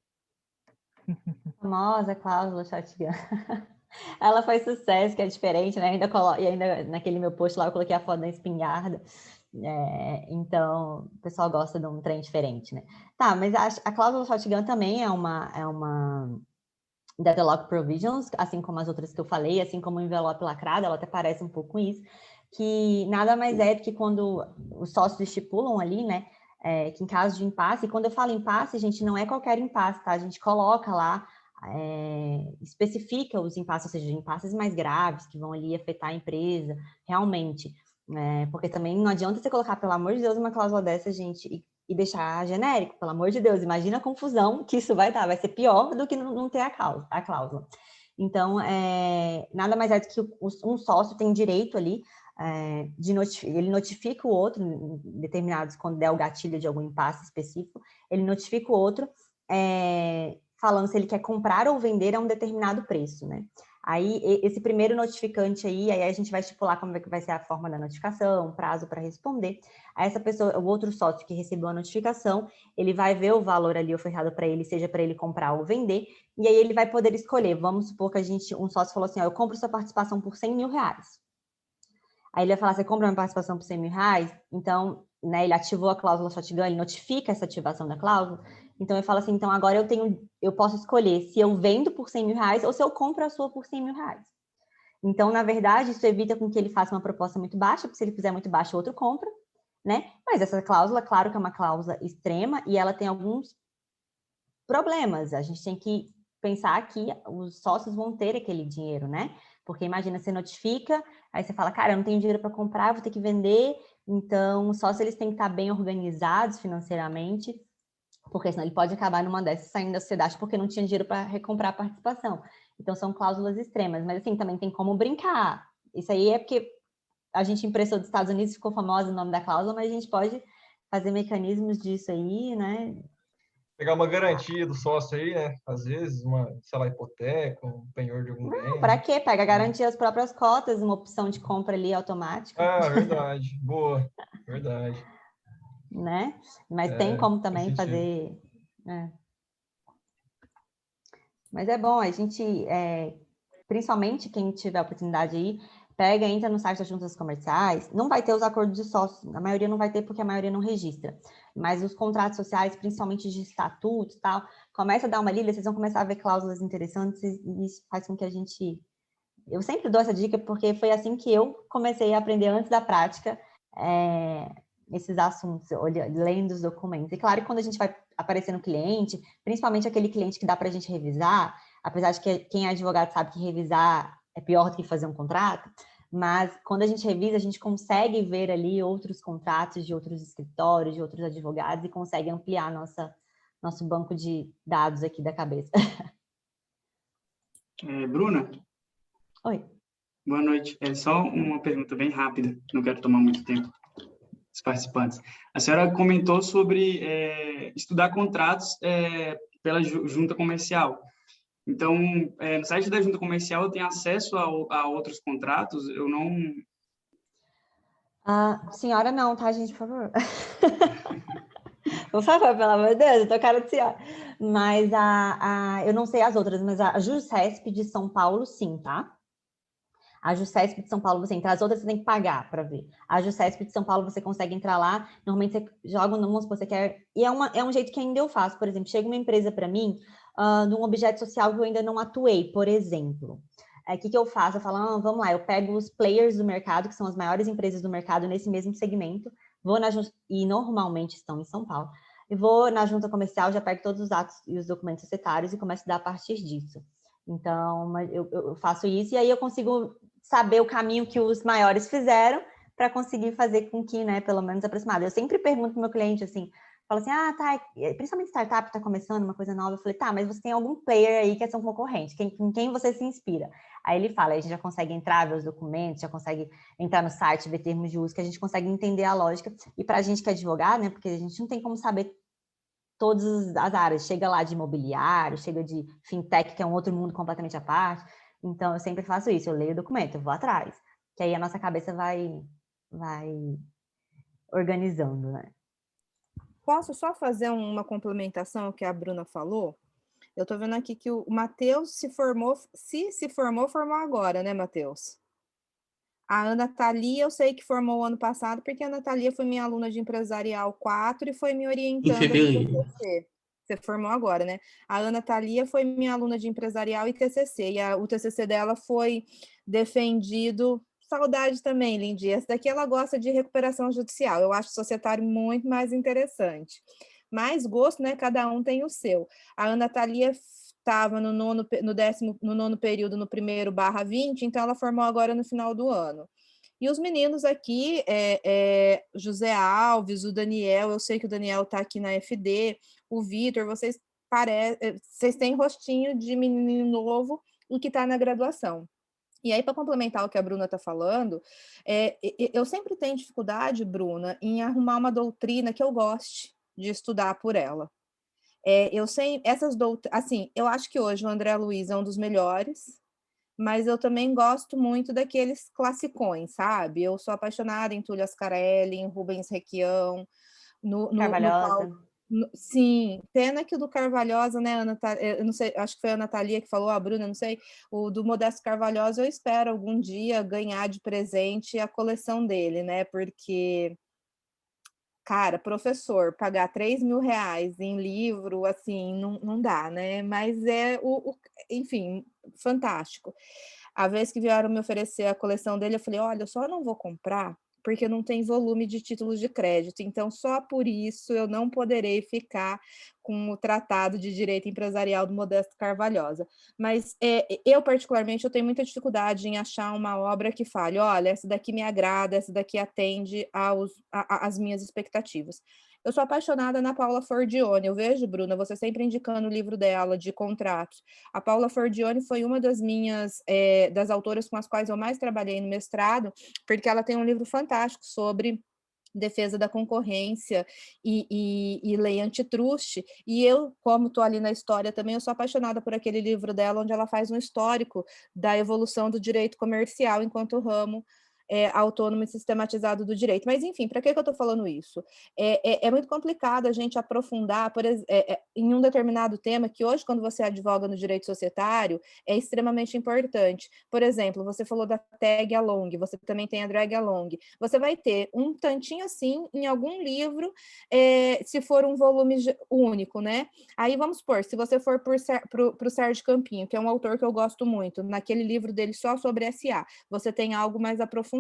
Famosa cláusula shotgun. Ela foi sucesso, que é diferente, né? E ainda naquele meu post lá eu coloquei a foto da espingarda. Então, o pessoal gosta de um trem diferente, né? Tá, mas a cláusula shotgun também é uma deadlock provisions, assim como as outras que eu falei, assim como o envelope lacrado, ela até parece um pouco com isso, que nada mais é do que quando os sócios estipulam ali, né? Que em caso de impasse, e quando eu falo impasse, gente, não é qualquer impasse, tá? A gente coloca lá, especifica os impasses, ou seja, impasses mais graves, que vão ali afetar a empresa, realmente. Porque também não adianta você colocar, pelo amor de Deus, uma cláusula dessa, gente, e deixar genérico, pelo amor de Deus. Imagina a confusão que isso vai dar, vai ser pior do que não ter a cláusula. Então, nada mais é do que um sócio tem direito ali, ele notifica o outro, em determinados, quando der o gatilho de algum impasse específico, ele notifica o outro, falando se ele quer comprar ou vender a um determinado preço, né? Aí, esse primeiro notificante aí a gente vai estipular como é que vai ser a forma da notificação, prazo para responder. Aí essa pessoa, o outro sócio que recebeu a notificação, ele vai ver o valor ali ofertado para ele, seja para ele comprar ou vender, e aí ele vai poder escolher. Vamos supor que um sócio falou assim, eu compro sua participação por R$100.000. Aí ele vai falar, você compra minha participação por R$100.000? Então, né, ele ativou a cláusula shotgun, ele notifica essa ativação da cláusula. Então, ele fala assim, então agora eu posso escolher se eu vendo por R$100.000 ou se eu compro a sua por R$100.000. Então, na verdade, isso evita com que ele faça uma proposta muito baixa, porque se ele fizer muito baixa, o outro compra, né? Mas essa cláusula, claro que é uma cláusula extrema e ela tem alguns problemas. A gente tem que pensar que os sócios vão ter aquele dinheiro, né? Porque imagina, você notifica, aí você fala, cara, eu não tenho dinheiro para comprar, vou ter que vender. Então, os sócios eles têm que estar bem organizados financeiramente, porque senão ele pode acabar numa dessas saindo da sociedade porque não tinha dinheiro para recomprar a participação. Então, são cláusulas extremas. Mas, assim, também tem como brincar. Isso aí é porque a gente emprestou dos Estados Unidos, ficou famosa o nome da cláusula, mas a gente pode fazer mecanismos disso aí, né? Pegar uma garantia do sócio aí, né? Às vezes, sei lá, hipoteca, um penhor de algum bem. Para quê? Pega garantir as próprias cotas, uma opção de compra ali automática. Ah, verdade. Boa. Verdade. Né? Mas tem como também faz sentido. fazer... Mas é bom, a gente, principalmente quem tiver a oportunidade aí, entra no site das juntas comerciais, não vai ter os acordos de sócios, a maioria não vai ter porque a maioria não registra, mas os contratos sociais, principalmente de estatutos e tal, começa a dar uma lida, vocês vão começar a ver cláusulas interessantes e isso faz com que a gente... Eu sempre dou essa dica porque foi assim que eu comecei a aprender antes da prática esses assuntos, lendo os documentos. E claro que quando a gente vai aparecer no cliente, principalmente aquele cliente que dá para a gente revisar, apesar de que quem é advogado sabe que revisar é pior do que fazer um contrato, mas quando a gente revisa, a gente consegue ver ali outros contratos de outros escritórios, de outros advogados e consegue ampliar nosso banco de dados aqui da cabeça. Bruna? Oi. Boa noite. É só uma pergunta bem rápida, não quero tomar muito tempo dos participantes. A senhora comentou sobre estudar contratos pela junta comercial. Então, no site da junta comercial eu tenho acesso a outros contratos? Eu não... Senhora não, tá, gente? Por favor. Por favor, pelo amor de Deus, eu tô cara de senhora. Mas eu não sei as outras, mas a JusCesp de São Paulo, sim, tá? A Juscesp de São Paulo você entra, as outras você tem que pagar para ver. A Juscesp de São Paulo você consegue entrar lá, normalmente você joga no vamos supor, você quer... E é um jeito que ainda eu faço, por exemplo, chega uma empresa para mim, num objeto social que eu ainda não atuei, por exemplo. O que eu faço? Eu falo, vamos lá, eu pego os players do mercado, que são as maiores empresas do mercado nesse mesmo segmento, e normalmente estão em São Paulo, e vou na junta comercial, já pego todos os atos e os documentos societários e começo a dar a partir disso. Então, eu faço isso, e aí eu consigo saber o caminho que os maiores fizeram para conseguir fazer com que, né, pelo menos aproximado. Eu sempre pergunto para o meu cliente, assim, falo assim, tá, principalmente startup está começando, uma coisa nova, eu falei, tá, mas você tem algum player aí que é seu concorrente, em quem você se inspira? Aí ele fala, a gente já consegue entrar, ver os documentos, já consegue entrar no site, ver termos de uso, que a gente consegue entender a lógica, e para a gente que é advogado, né, porque a gente não tem como saber todas as áreas, chega lá de imobiliário, chega de fintech, que é um outro mundo completamente à parte, então eu sempre faço isso, eu leio o documento, eu vou atrás, que aí a nossa cabeça vai organizando, né? Posso só fazer uma complementação ao que a Bruna falou? Eu estou vendo aqui que o Matheus se formou agora, né, Matheus? A Ana Thalia, eu sei que formou o ano passado, porque a Ana Thalia foi minha aluna de Empresarial 4 e foi me Em orientando no fevereiro. TCC. Você formou agora, né? A Ana Thalia foi minha aluna de Empresarial e TCC, e o TCC dela foi defendido... Saudade também, Lindy. Essa daqui ela gosta de recuperação judicial. Eu acho o societário muito mais interessante. Mas gosto, né? Cada um tem o seu. A Ana Thalia estava no nono período, no primeiro /20, então ela formou agora no final do ano. E os meninos aqui, José Alves, o Daniel, eu sei que o Daniel está aqui na FD, o Vitor, vocês têm rostinho de menino novo e que está na graduação. E aí, para complementar o que a Bruna está falando, eu sempre tenho dificuldade, Bruna, em arrumar uma doutrina que eu goste de estudar por ela. Eu sei, assim, eu acho que hoje o André Luiz é um dos melhores, mas eu também gosto muito daqueles classicões, sabe? Eu sou apaixonada em Túlio Ascarelli, em Rubens Requião, no Carvalhosa. Sim, pena que o do Carvalhosa, né, eu não sei, acho que foi a Natalia que falou, a Bruna, não sei, o do Modesto Carvalhosa, eu espero algum dia ganhar de presente a coleção dele, né, porque, cara, professor, pagar R$3.000 em livro, assim, não dá, né, mas enfim, fantástico. A vez que vieram me oferecer a coleção dele, eu falei, olha, eu só não vou comprar porque não tem volume de títulos de crédito, então só por isso eu não poderei ficar com o Tratado de Direito Empresarial do Modesto Carvalhosa. Mas eu, particularmente, eu tenho muita dificuldade em achar uma obra que fale, olha, essa daqui me agrada, essa daqui atende às minhas expectativas. Eu sou apaixonada na Paula Fordione. Eu vejo, Bruna, você sempre indicando o livro dela de contratos. A Paula Fordione foi uma das autoras com as quais eu mais trabalhei no mestrado, porque ela tem um livro fantástico sobre defesa da concorrência e lei antitruste, e eu, como estou ali na história também, eu sou apaixonada por aquele livro dela, onde ela faz um histórico da evolução do direito comercial enquanto ramo autônomo e sistematizado do direito. Mas, enfim, para que eu estou falando isso? É muito complicado a gente aprofundar em um determinado tema que hoje, quando você advoga no direito societário, é extremamente importante. Por exemplo, você falou da tag along, você também tem a drag along. Você vai ter um tantinho assim em algum livro, se for um volume único, né? Aí, vamos supor, se você for para o Sérgio Campinho, que é um autor que eu gosto muito, naquele livro dele só sobre SA, você tem algo mais aprofundado.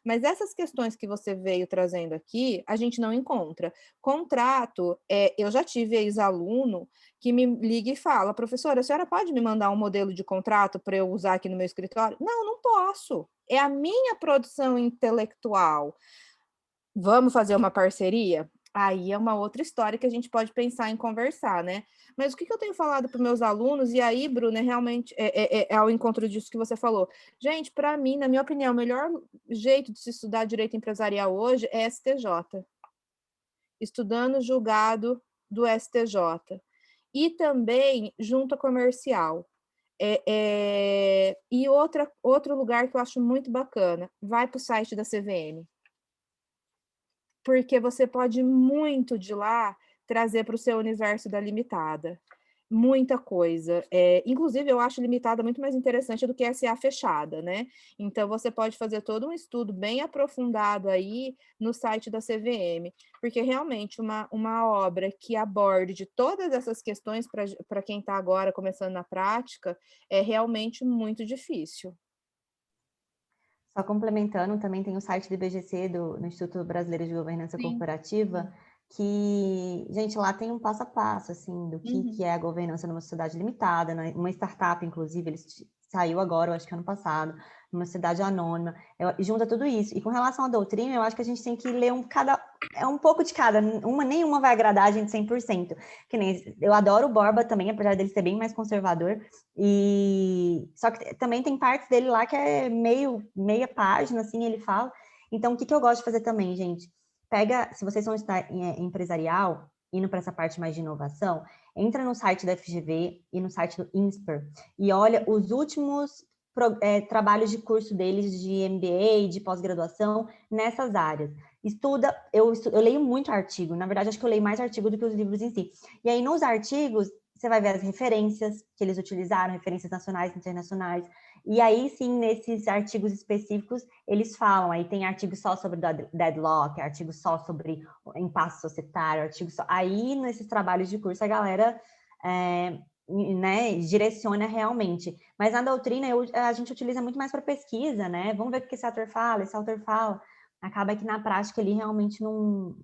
Mas essas questões que você veio trazendo aqui, a gente não encontra. Contrato, eu já tive ex-aluno que me liga e fala, professora, a senhora pode me mandar um modelo de contrato para eu usar aqui no meu escritório? Não posso. É a minha produção intelectual. Vamos fazer uma parceria? Aí é uma outra história que a gente pode pensar em conversar, né? Mas o que eu tenho falado para os meus alunos, e aí, Bruna, realmente é ao encontro disso que você falou. Gente, para mim, na minha opinião, o melhor jeito de se estudar direito empresarial hoje é STJ. Estudando o julgado do STJ. E também junta comercial. E outro lugar que eu acho muito bacana, vai para o site da CVM. Porque você pode muito de lá trazer para o seu universo da limitada. Muita coisa. Inclusive, eu acho limitada muito mais interessante do que SA fechada, né? Então, você pode fazer todo um estudo bem aprofundado aí no site da CVM, porque realmente uma obra que aborde de todas essas questões para quem está agora começando na prática é realmente muito difícil. Só complementando, também tem o site do IBGC, no Instituto Brasileiro de Governança Sim. Corporativa, que, gente, lá tem um passo a passo, assim, do que é a governança numa sociedade limitada, né? Uma startup, inclusive, saiu agora, eu acho que ano passado, numa sociedade anônima, junta tudo isso. E com relação à doutrina, eu acho que a gente tem que ler um pouco de cada, nenhuma vai agradar a gente 100%. Que nem, eu adoro o Borba também, apesar dele ser bem mais conservador, só que também tem partes dele lá que é meia página, assim, ele fala. Então, o que eu gosto de fazer também, gente? Se vocês vão estar em empresarial, indo para essa parte mais de inovação, entra no site da FGV e no site do INSPER e olha os últimos trabalhos de curso deles de MBA, de pós-graduação, nessas áreas. Eu leio muito artigo, na verdade, acho que eu leio mais artigo do que os livros em si. E aí, nos artigos, você vai ver as referências que eles utilizaram, referências nacionais, internacionais, e aí sim, nesses artigos específicos, eles falam, aí tem artigo só sobre deadlock, artigo só sobre impasse societário, aí nesses trabalhos de curso a galera né, direciona realmente. Mas na doutrina a gente utiliza muito mais para pesquisa, né? Vamos ver o que esse autor fala, esse autor fala. Acaba que na prática ele realmente não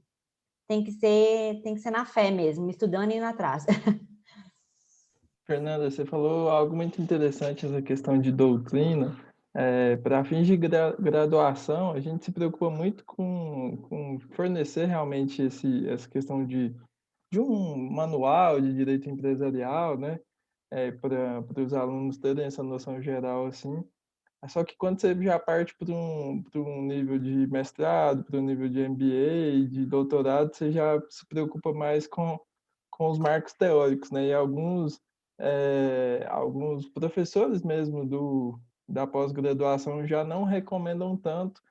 tem que ser na fé mesmo, estudando e indo atrás. Fernanda, você falou algo muito interessante, essa questão de doutrina. Para fins de graduação, a gente se preocupa muito com fornecer realmente essa questão de um manual de direito empresarial, né? Para os alunos terem essa noção geral, assim. Só que quando você já parte para um nível de mestrado, para um nível de MBA, de doutorado, você já se preocupa mais com os marcos teóricos, né? E alguns professores mesmo da pós-graduação já não recomendam tanto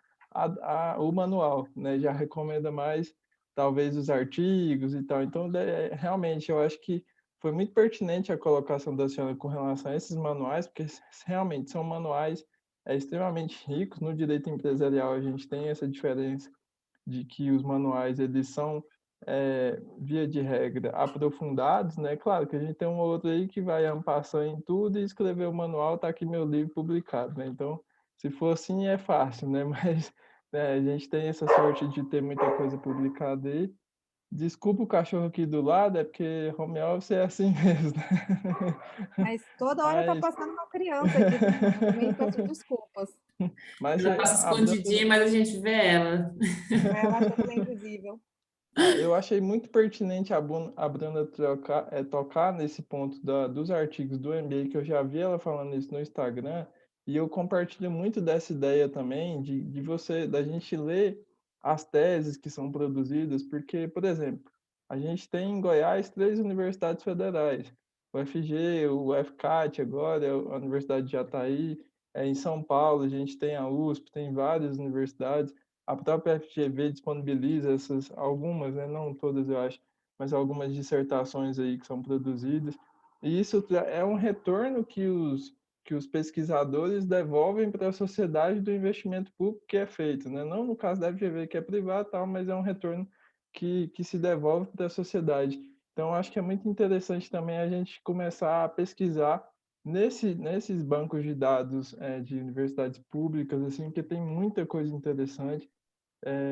o manual, né? Já recomenda mais, talvez, os artigos e tal. Então, realmente, eu acho que foi muito pertinente a colocação da senhora com relação a esses manuais, porque realmente são manuais extremamente ricos. No direito empresarial, a gente tem essa diferença de que os manuais, eles são, via de regra, aprofundados, né? Claro que a gente tem um outro aí que vai passando em tudo e escrever o manual, tá aqui meu livro publicado, né? Então, se for assim, é fácil, né? Mas a gente tem essa sorte de ter muita coisa publicada aí. Desculpa o cachorro aqui do lado, é porque home office é assim mesmo. Mas toda hora tá Mas, passando uma criança aqui também peço desculpas. mas Ela passa a Bruna, escondidinha, mas a gente vê ela. Ela acha que ela é invisível. eu achei muito pertinente a Bruna tocar nesse ponto dos artigos do MBA, que eu já vi ela falando isso no Instagram, e eu compartilho muito dessa ideia também da gente ler as teses que são produzidas, porque, por exemplo, a gente tem em Goiás 3 universidades federais, o FG, o FCAT agora, a Universidade de Jataí, em São Paulo a gente tem a USP, tem várias universidades. A própria FGV disponibiliza algumas, né, não todas eu acho, mas algumas dissertações aí que são produzidas. E isso é um retorno que os pesquisadores devolvem para a sociedade do investimento público que é feito, né? Não no caso da FGV, que é privado, tal, mas é um retorno que se devolve para a sociedade. Então, acho que é muito interessante também a gente começar a pesquisar nesses bancos de dados de universidades públicas, assim, porque tem muita coisa interessante,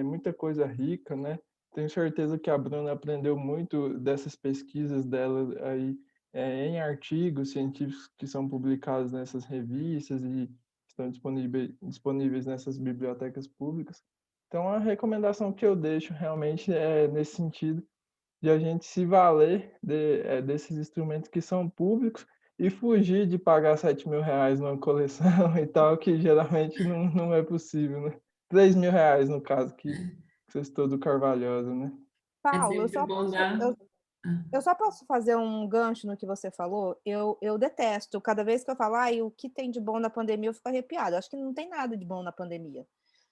muita coisa rica, né? Tenho certeza que a Bruna aprendeu muito dessas pesquisas dela aí em artigos científicos que são publicados nessas revistas e estão disponíveis nessas bibliotecas públicas. Então, a recomendação que eu deixo realmente é nesse sentido de a gente se valer desses instrumentos que são públicos e fugir de pagar R$ 7.000 numa coleção e tal, que geralmente não é possível, né? R$ 3.000 no caso, que você citou do Carvalhosa, né? É Paulo, sempre bom dar. eu só posso fazer um gancho no que você falou? Eu detesto. Cada vez que eu falo, o que tem de bom na pandemia, eu fico arrepiada. Acho que não tem nada de bom na pandemia,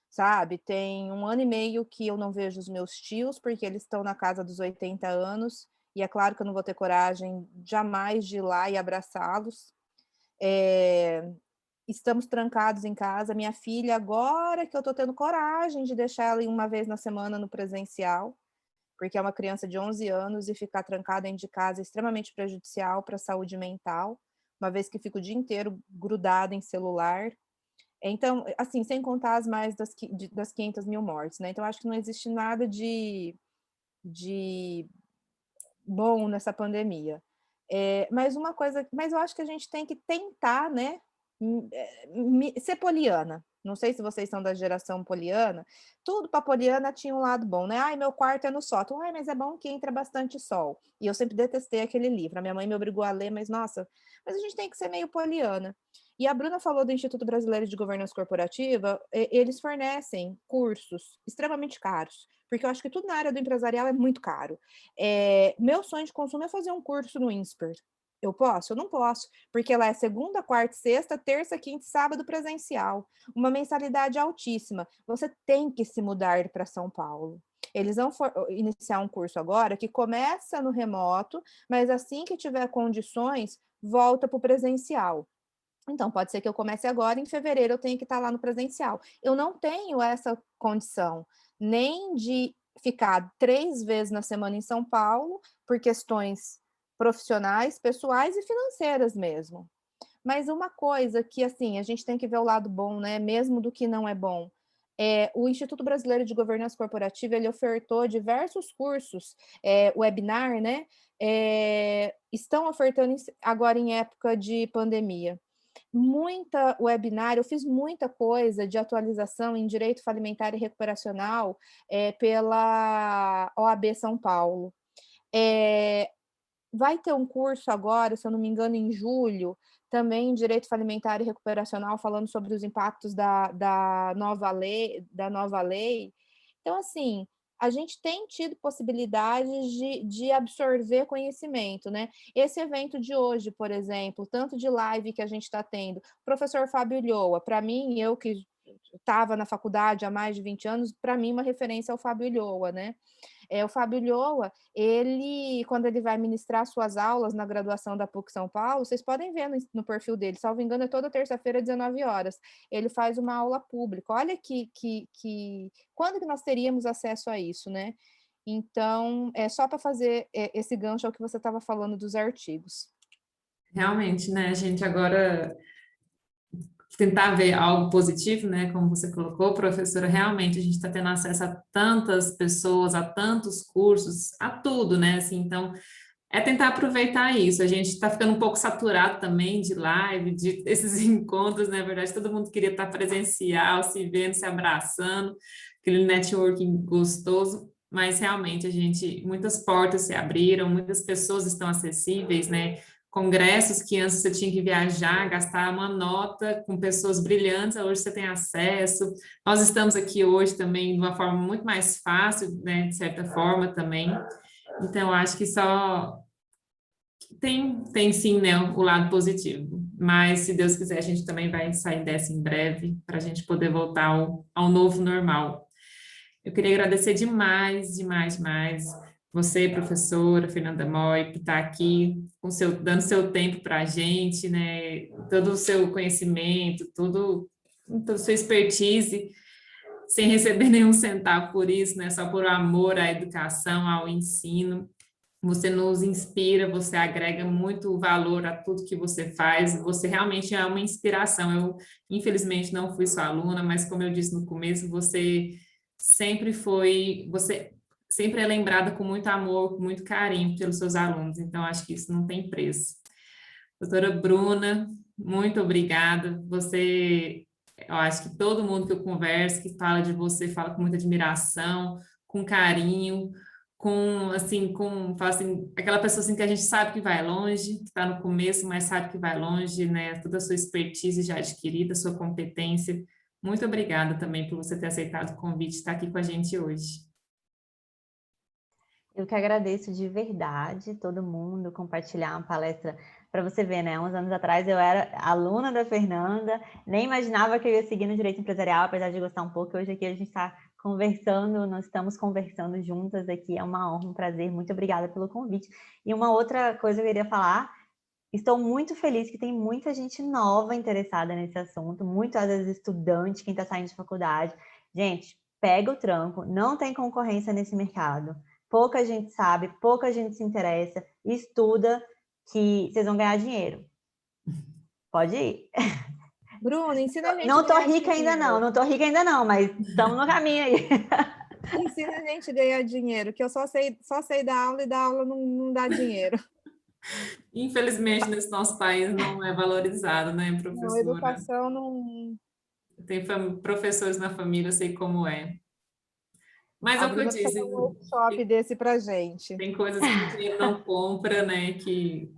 sabe? Tem 1 ano e meio que eu não vejo os meus tios, porque eles estão na casa dos 80 anos, e é claro que eu não vou ter coragem jamais de ir lá e abraçá-los. Estamos trancados em casa. Minha filha, agora que eu estou tendo coragem de deixar ela ir uma vez na semana no presencial, porque é uma criança de 11 anos e ficar trancada dentro de casa é extremamente prejudicial para a saúde mental, uma vez que fico o dia inteiro grudada em celular. Então, assim, sem contar as mais das 500 mil mortes, né? Então, acho que não existe nada de bom nessa pandemia. Mas eu acho que a gente tem que tentar, né, ser poliana. Não sei se vocês são da geração poliana. Tudo para poliana tinha um lado bom, né? Ai, meu quarto é no sótão. Ai, mas é bom que entra bastante sol. E eu sempre detestei aquele livro. A minha mãe me obrigou a ler, mas nossa, mas a gente tem que ser meio poliana. E a Bruna falou do Instituto Brasileiro de Governança Corporativa, eles fornecem cursos extremamente caros, porque eu acho que tudo na área do empresarial é muito caro. Meu sonho de consumo é fazer um curso no INSPER. Eu posso? Eu não posso, porque lá é segunda, quarta, sexta, terça, quinta e sábado presencial. Uma mensalidade altíssima. Você tem que se mudar para São Paulo. Eles vão iniciar um curso agora que começa no remoto, mas assim que tiver condições, volta para o presencial. Então, pode ser que eu comece agora, em fevereiro eu tenho que estar lá no presencial. Eu não tenho essa condição, nem de ficar 3 vezes na semana em São Paulo, por questões profissionais, pessoais e financeiras mesmo. Mas uma coisa que, assim, a gente tem que ver o lado bom, né, mesmo do que não é bom. O Instituto Brasileiro de Governança Corporativa, ele ofertou diversos cursos, webinar, né, estão ofertando agora em época de pandemia. Muita webinar, eu fiz muita coisa de atualização em direito falimentar e recuperacional pela OAB São Paulo. Vai ter um curso agora, se eu não me engano, em julho, também em direito falimentar e recuperacional, falando sobre os impactos da nova lei. Então, assim, a gente tem tido possibilidades de absorver conhecimento, né? Esse evento de hoje, por exemplo, tanto de live que a gente está tendo, o professor Fábio Ulloa, para mim, eu que estava na faculdade há mais de 20 anos, para mim uma referência é o Fábio Ulloa, né? O Fábio Ulloa, quando ele vai ministrar suas aulas na graduação da PUC São Paulo, vocês podem ver no perfil dele, salvo engano, é toda terça-feira, 19 horas. Ele faz uma aula pública. Olha quando que nós teríamos acesso a isso, né? Então, só para fazer esse gancho ao que você estava falando dos artigos. Realmente, né? A gente agora tentar ver algo positivo, né? Como você colocou, professora, realmente a gente está tendo acesso a tantas pessoas, a tantos cursos, a tudo, né? Assim, então, tentar aproveitar isso. A gente está ficando um pouco saturado também de live, de esses encontros, na verdade, todo mundo queria estar presencial, se vendo, se abraçando, aquele networking gostoso, mas realmente muitas portas se abriram, muitas pessoas estão acessíveis, né? Congressos que antes você tinha que viajar, gastar uma nota com pessoas brilhantes, hoje você tem acesso. Nós estamos aqui hoje também de uma forma muito mais fácil, né, de certa forma também. Então, acho que só tem sim, né, o lado positivo. Mas, se Deus quiser, a gente também vai sair dessa em breve, para a gente poder voltar ao novo normal. Eu queria agradecer demais, demais, demais você, professora Fernanda Moy, por estar aqui dando seu tempo para a gente, né? Todo o seu conhecimento, toda a sua expertise, sem receber nenhum centavo por isso, né? Só por amor à educação, ao ensino. Você nos inspira, você agrega muito valor a tudo que você faz, você realmente é uma inspiração. Eu, infelizmente, não fui sua aluna, mas como eu disse no começo, você sempre é lembrada com muito amor, com muito carinho pelos seus alunos, então acho que isso não tem preço. Doutora Bruna, muito obrigada. Eu acho que todo mundo que eu converso, que fala de você, fala com muita admiração, com carinho, fala assim, aquela pessoa assim que a gente sabe que vai longe, que está no começo, mas sabe que vai longe, né? Toda a sua expertise já adquirida, sua competência. Muito obrigada também por você ter aceitado o convite de estar aqui com a gente hoje. Eu que agradeço de verdade todo mundo compartilhar uma palestra. Para você ver, né? Uns anos atrás eu era aluna da Fernanda, nem imaginava que eu ia seguir no direito empresarial, apesar de gostar um pouco. Hoje aqui a gente está conversando, nós estamos conversando juntas aqui, é uma honra, um prazer, muito obrigada pelo convite. E uma outra coisa que eu queria falar, estou muito feliz que tem muita gente nova interessada nesse assunto, muito, às vezes, estudante, quem está saindo de faculdade. Gente, pega o tranco, não tem concorrência nesse mercado. Pouca gente sabe, pouca gente se interessa, estuda que vocês vão ganhar dinheiro. Pode ir. Bruno, ensina a gente Não a tô ganhar rica ainda dinheiro. não tô rica ainda não, mas estamos no caminho aí. Ensina a gente a ganhar dinheiro, que eu só sei dar aula e dar aula não dá dinheiro. Infelizmente, nesse nosso país não é valorizado, né, Não, professora? educação não... Tem professores na família, eu sei como é. Mas é A o que eu Bruna precisa disse, dar um workshop desse pra gente. tem coisas que o dinheiro não compra, né, que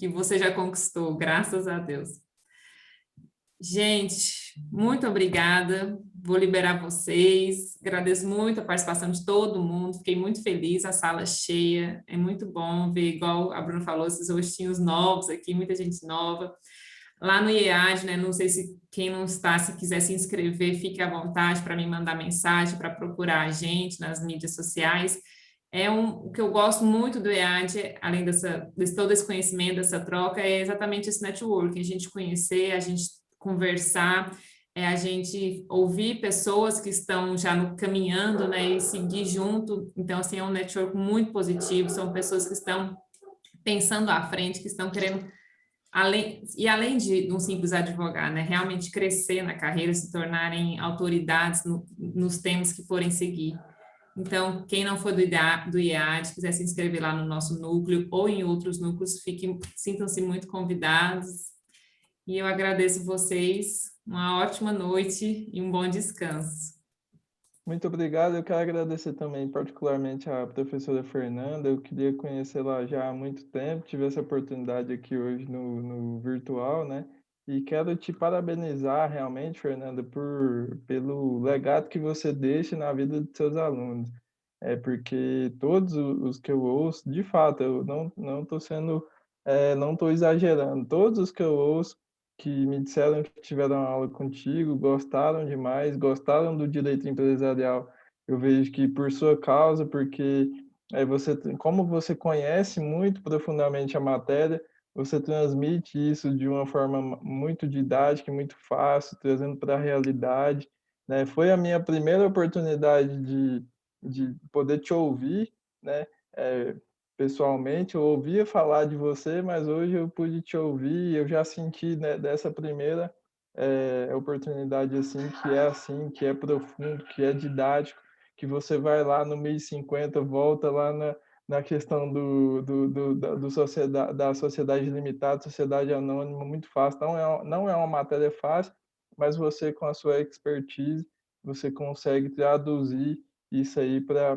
você já conquistou, graças a Deus. Gente, muito obrigada. Vou liberar vocês. Agradeço muito a participação de todo mundo. Fiquei muito feliz, a sala cheia. É muito bom ver, igual a Bruna falou, esses rostinhos novos aqui, muita gente nova. Lá no IEAD, né? Não sei se quem não está, se quiser se inscrever, fique à vontade para me mandar mensagem, para procurar a gente nas mídias sociais. O que eu gosto muito do EAD, além desse todo esse conhecimento, dessa troca, é exatamente esse networking, a gente conhecer, a gente conversar, a gente ouvir pessoas que estão já caminhando, né, e seguir junto. Então, assim, é um network muito positivo, são pessoas que estão pensando à frente, que estão querendo, além de um simples advogado, né, realmente crescer na carreira, se tornarem autoridades nos temas que forem seguir. Então, quem não for do IEAD, quiser se inscrever lá no nosso núcleo ou em outros núcleos, sintam-se muito convidados. E eu agradeço vocês. Uma ótima noite e um bom descanso. Muito obrigado. Eu quero agradecer também particularmente a professora Fernanda. Eu queria conhecê-la já há muito tempo. Tive essa oportunidade aqui hoje no virtual, né? E quero te parabenizar realmente, Fernanda, pelo legado que você deixa na vida de seus alunos. É porque todos os que eu ouço, de fato, eu não estou sendo, não estou exagerando. Todos os que eu ouço que me disseram que tiveram aula contigo, gostaram demais, gostaram do direito empresarial. Eu vejo que por sua causa, porque como você conhece muito profundamente a matéria, você transmite isso de uma forma muito didática, muito fácil, trazendo para a realidade, né? Foi a minha primeira oportunidade de poder te ouvir, né? Pessoalmente, eu ouvia falar de você, mas hoje eu pude te ouvir e eu já senti, né, dessa primeira oportunidade assim, que é profundo, que é didático, que você vai lá no 1050, volta lá na questão da sociedade limitada, sociedade anônima, muito fácil. Não é uma matéria fácil, mas você, com a sua expertise, você consegue traduzir isso aí para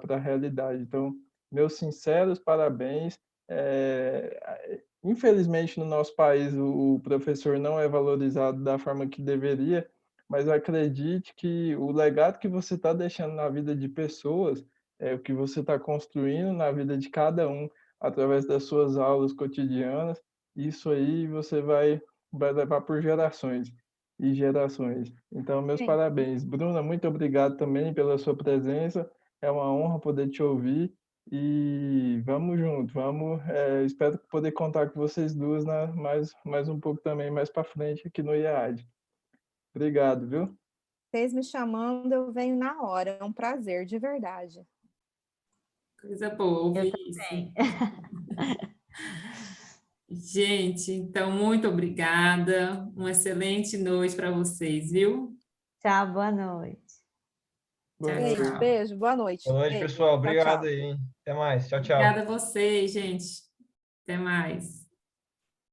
a realidade. Então, meus sinceros parabéns. Infelizmente, no nosso país, o professor não é valorizado da forma que deveria, mas acredite que o legado que você está deixando na vida de pessoas, o que você está construindo na vida de cada um, através das suas aulas cotidianas, isso aí você vai levar por gerações e gerações. Então, meus Sim. parabéns. Bruna, muito obrigado também pela sua presença. É uma honra poder te ouvir e vamos junto, espero poder contar com vocês duas mais um pouco também mais para frente aqui no IAD. Obrigado, viu? Vocês me chamando, eu venho na hora. É um prazer, de verdade. Coisa boa ouvir isso. Gente, então, muito obrigada. Uma excelente noite para vocês, viu? Tchau, boa noite. Boa Tchau, noite. Beijo, boa noite. Boa noite, Beijo. pessoal. Tchau, Obrigado tchau. aí, hein? Até mais. Tchau, tchau. Obrigada a vocês, gente. Até mais.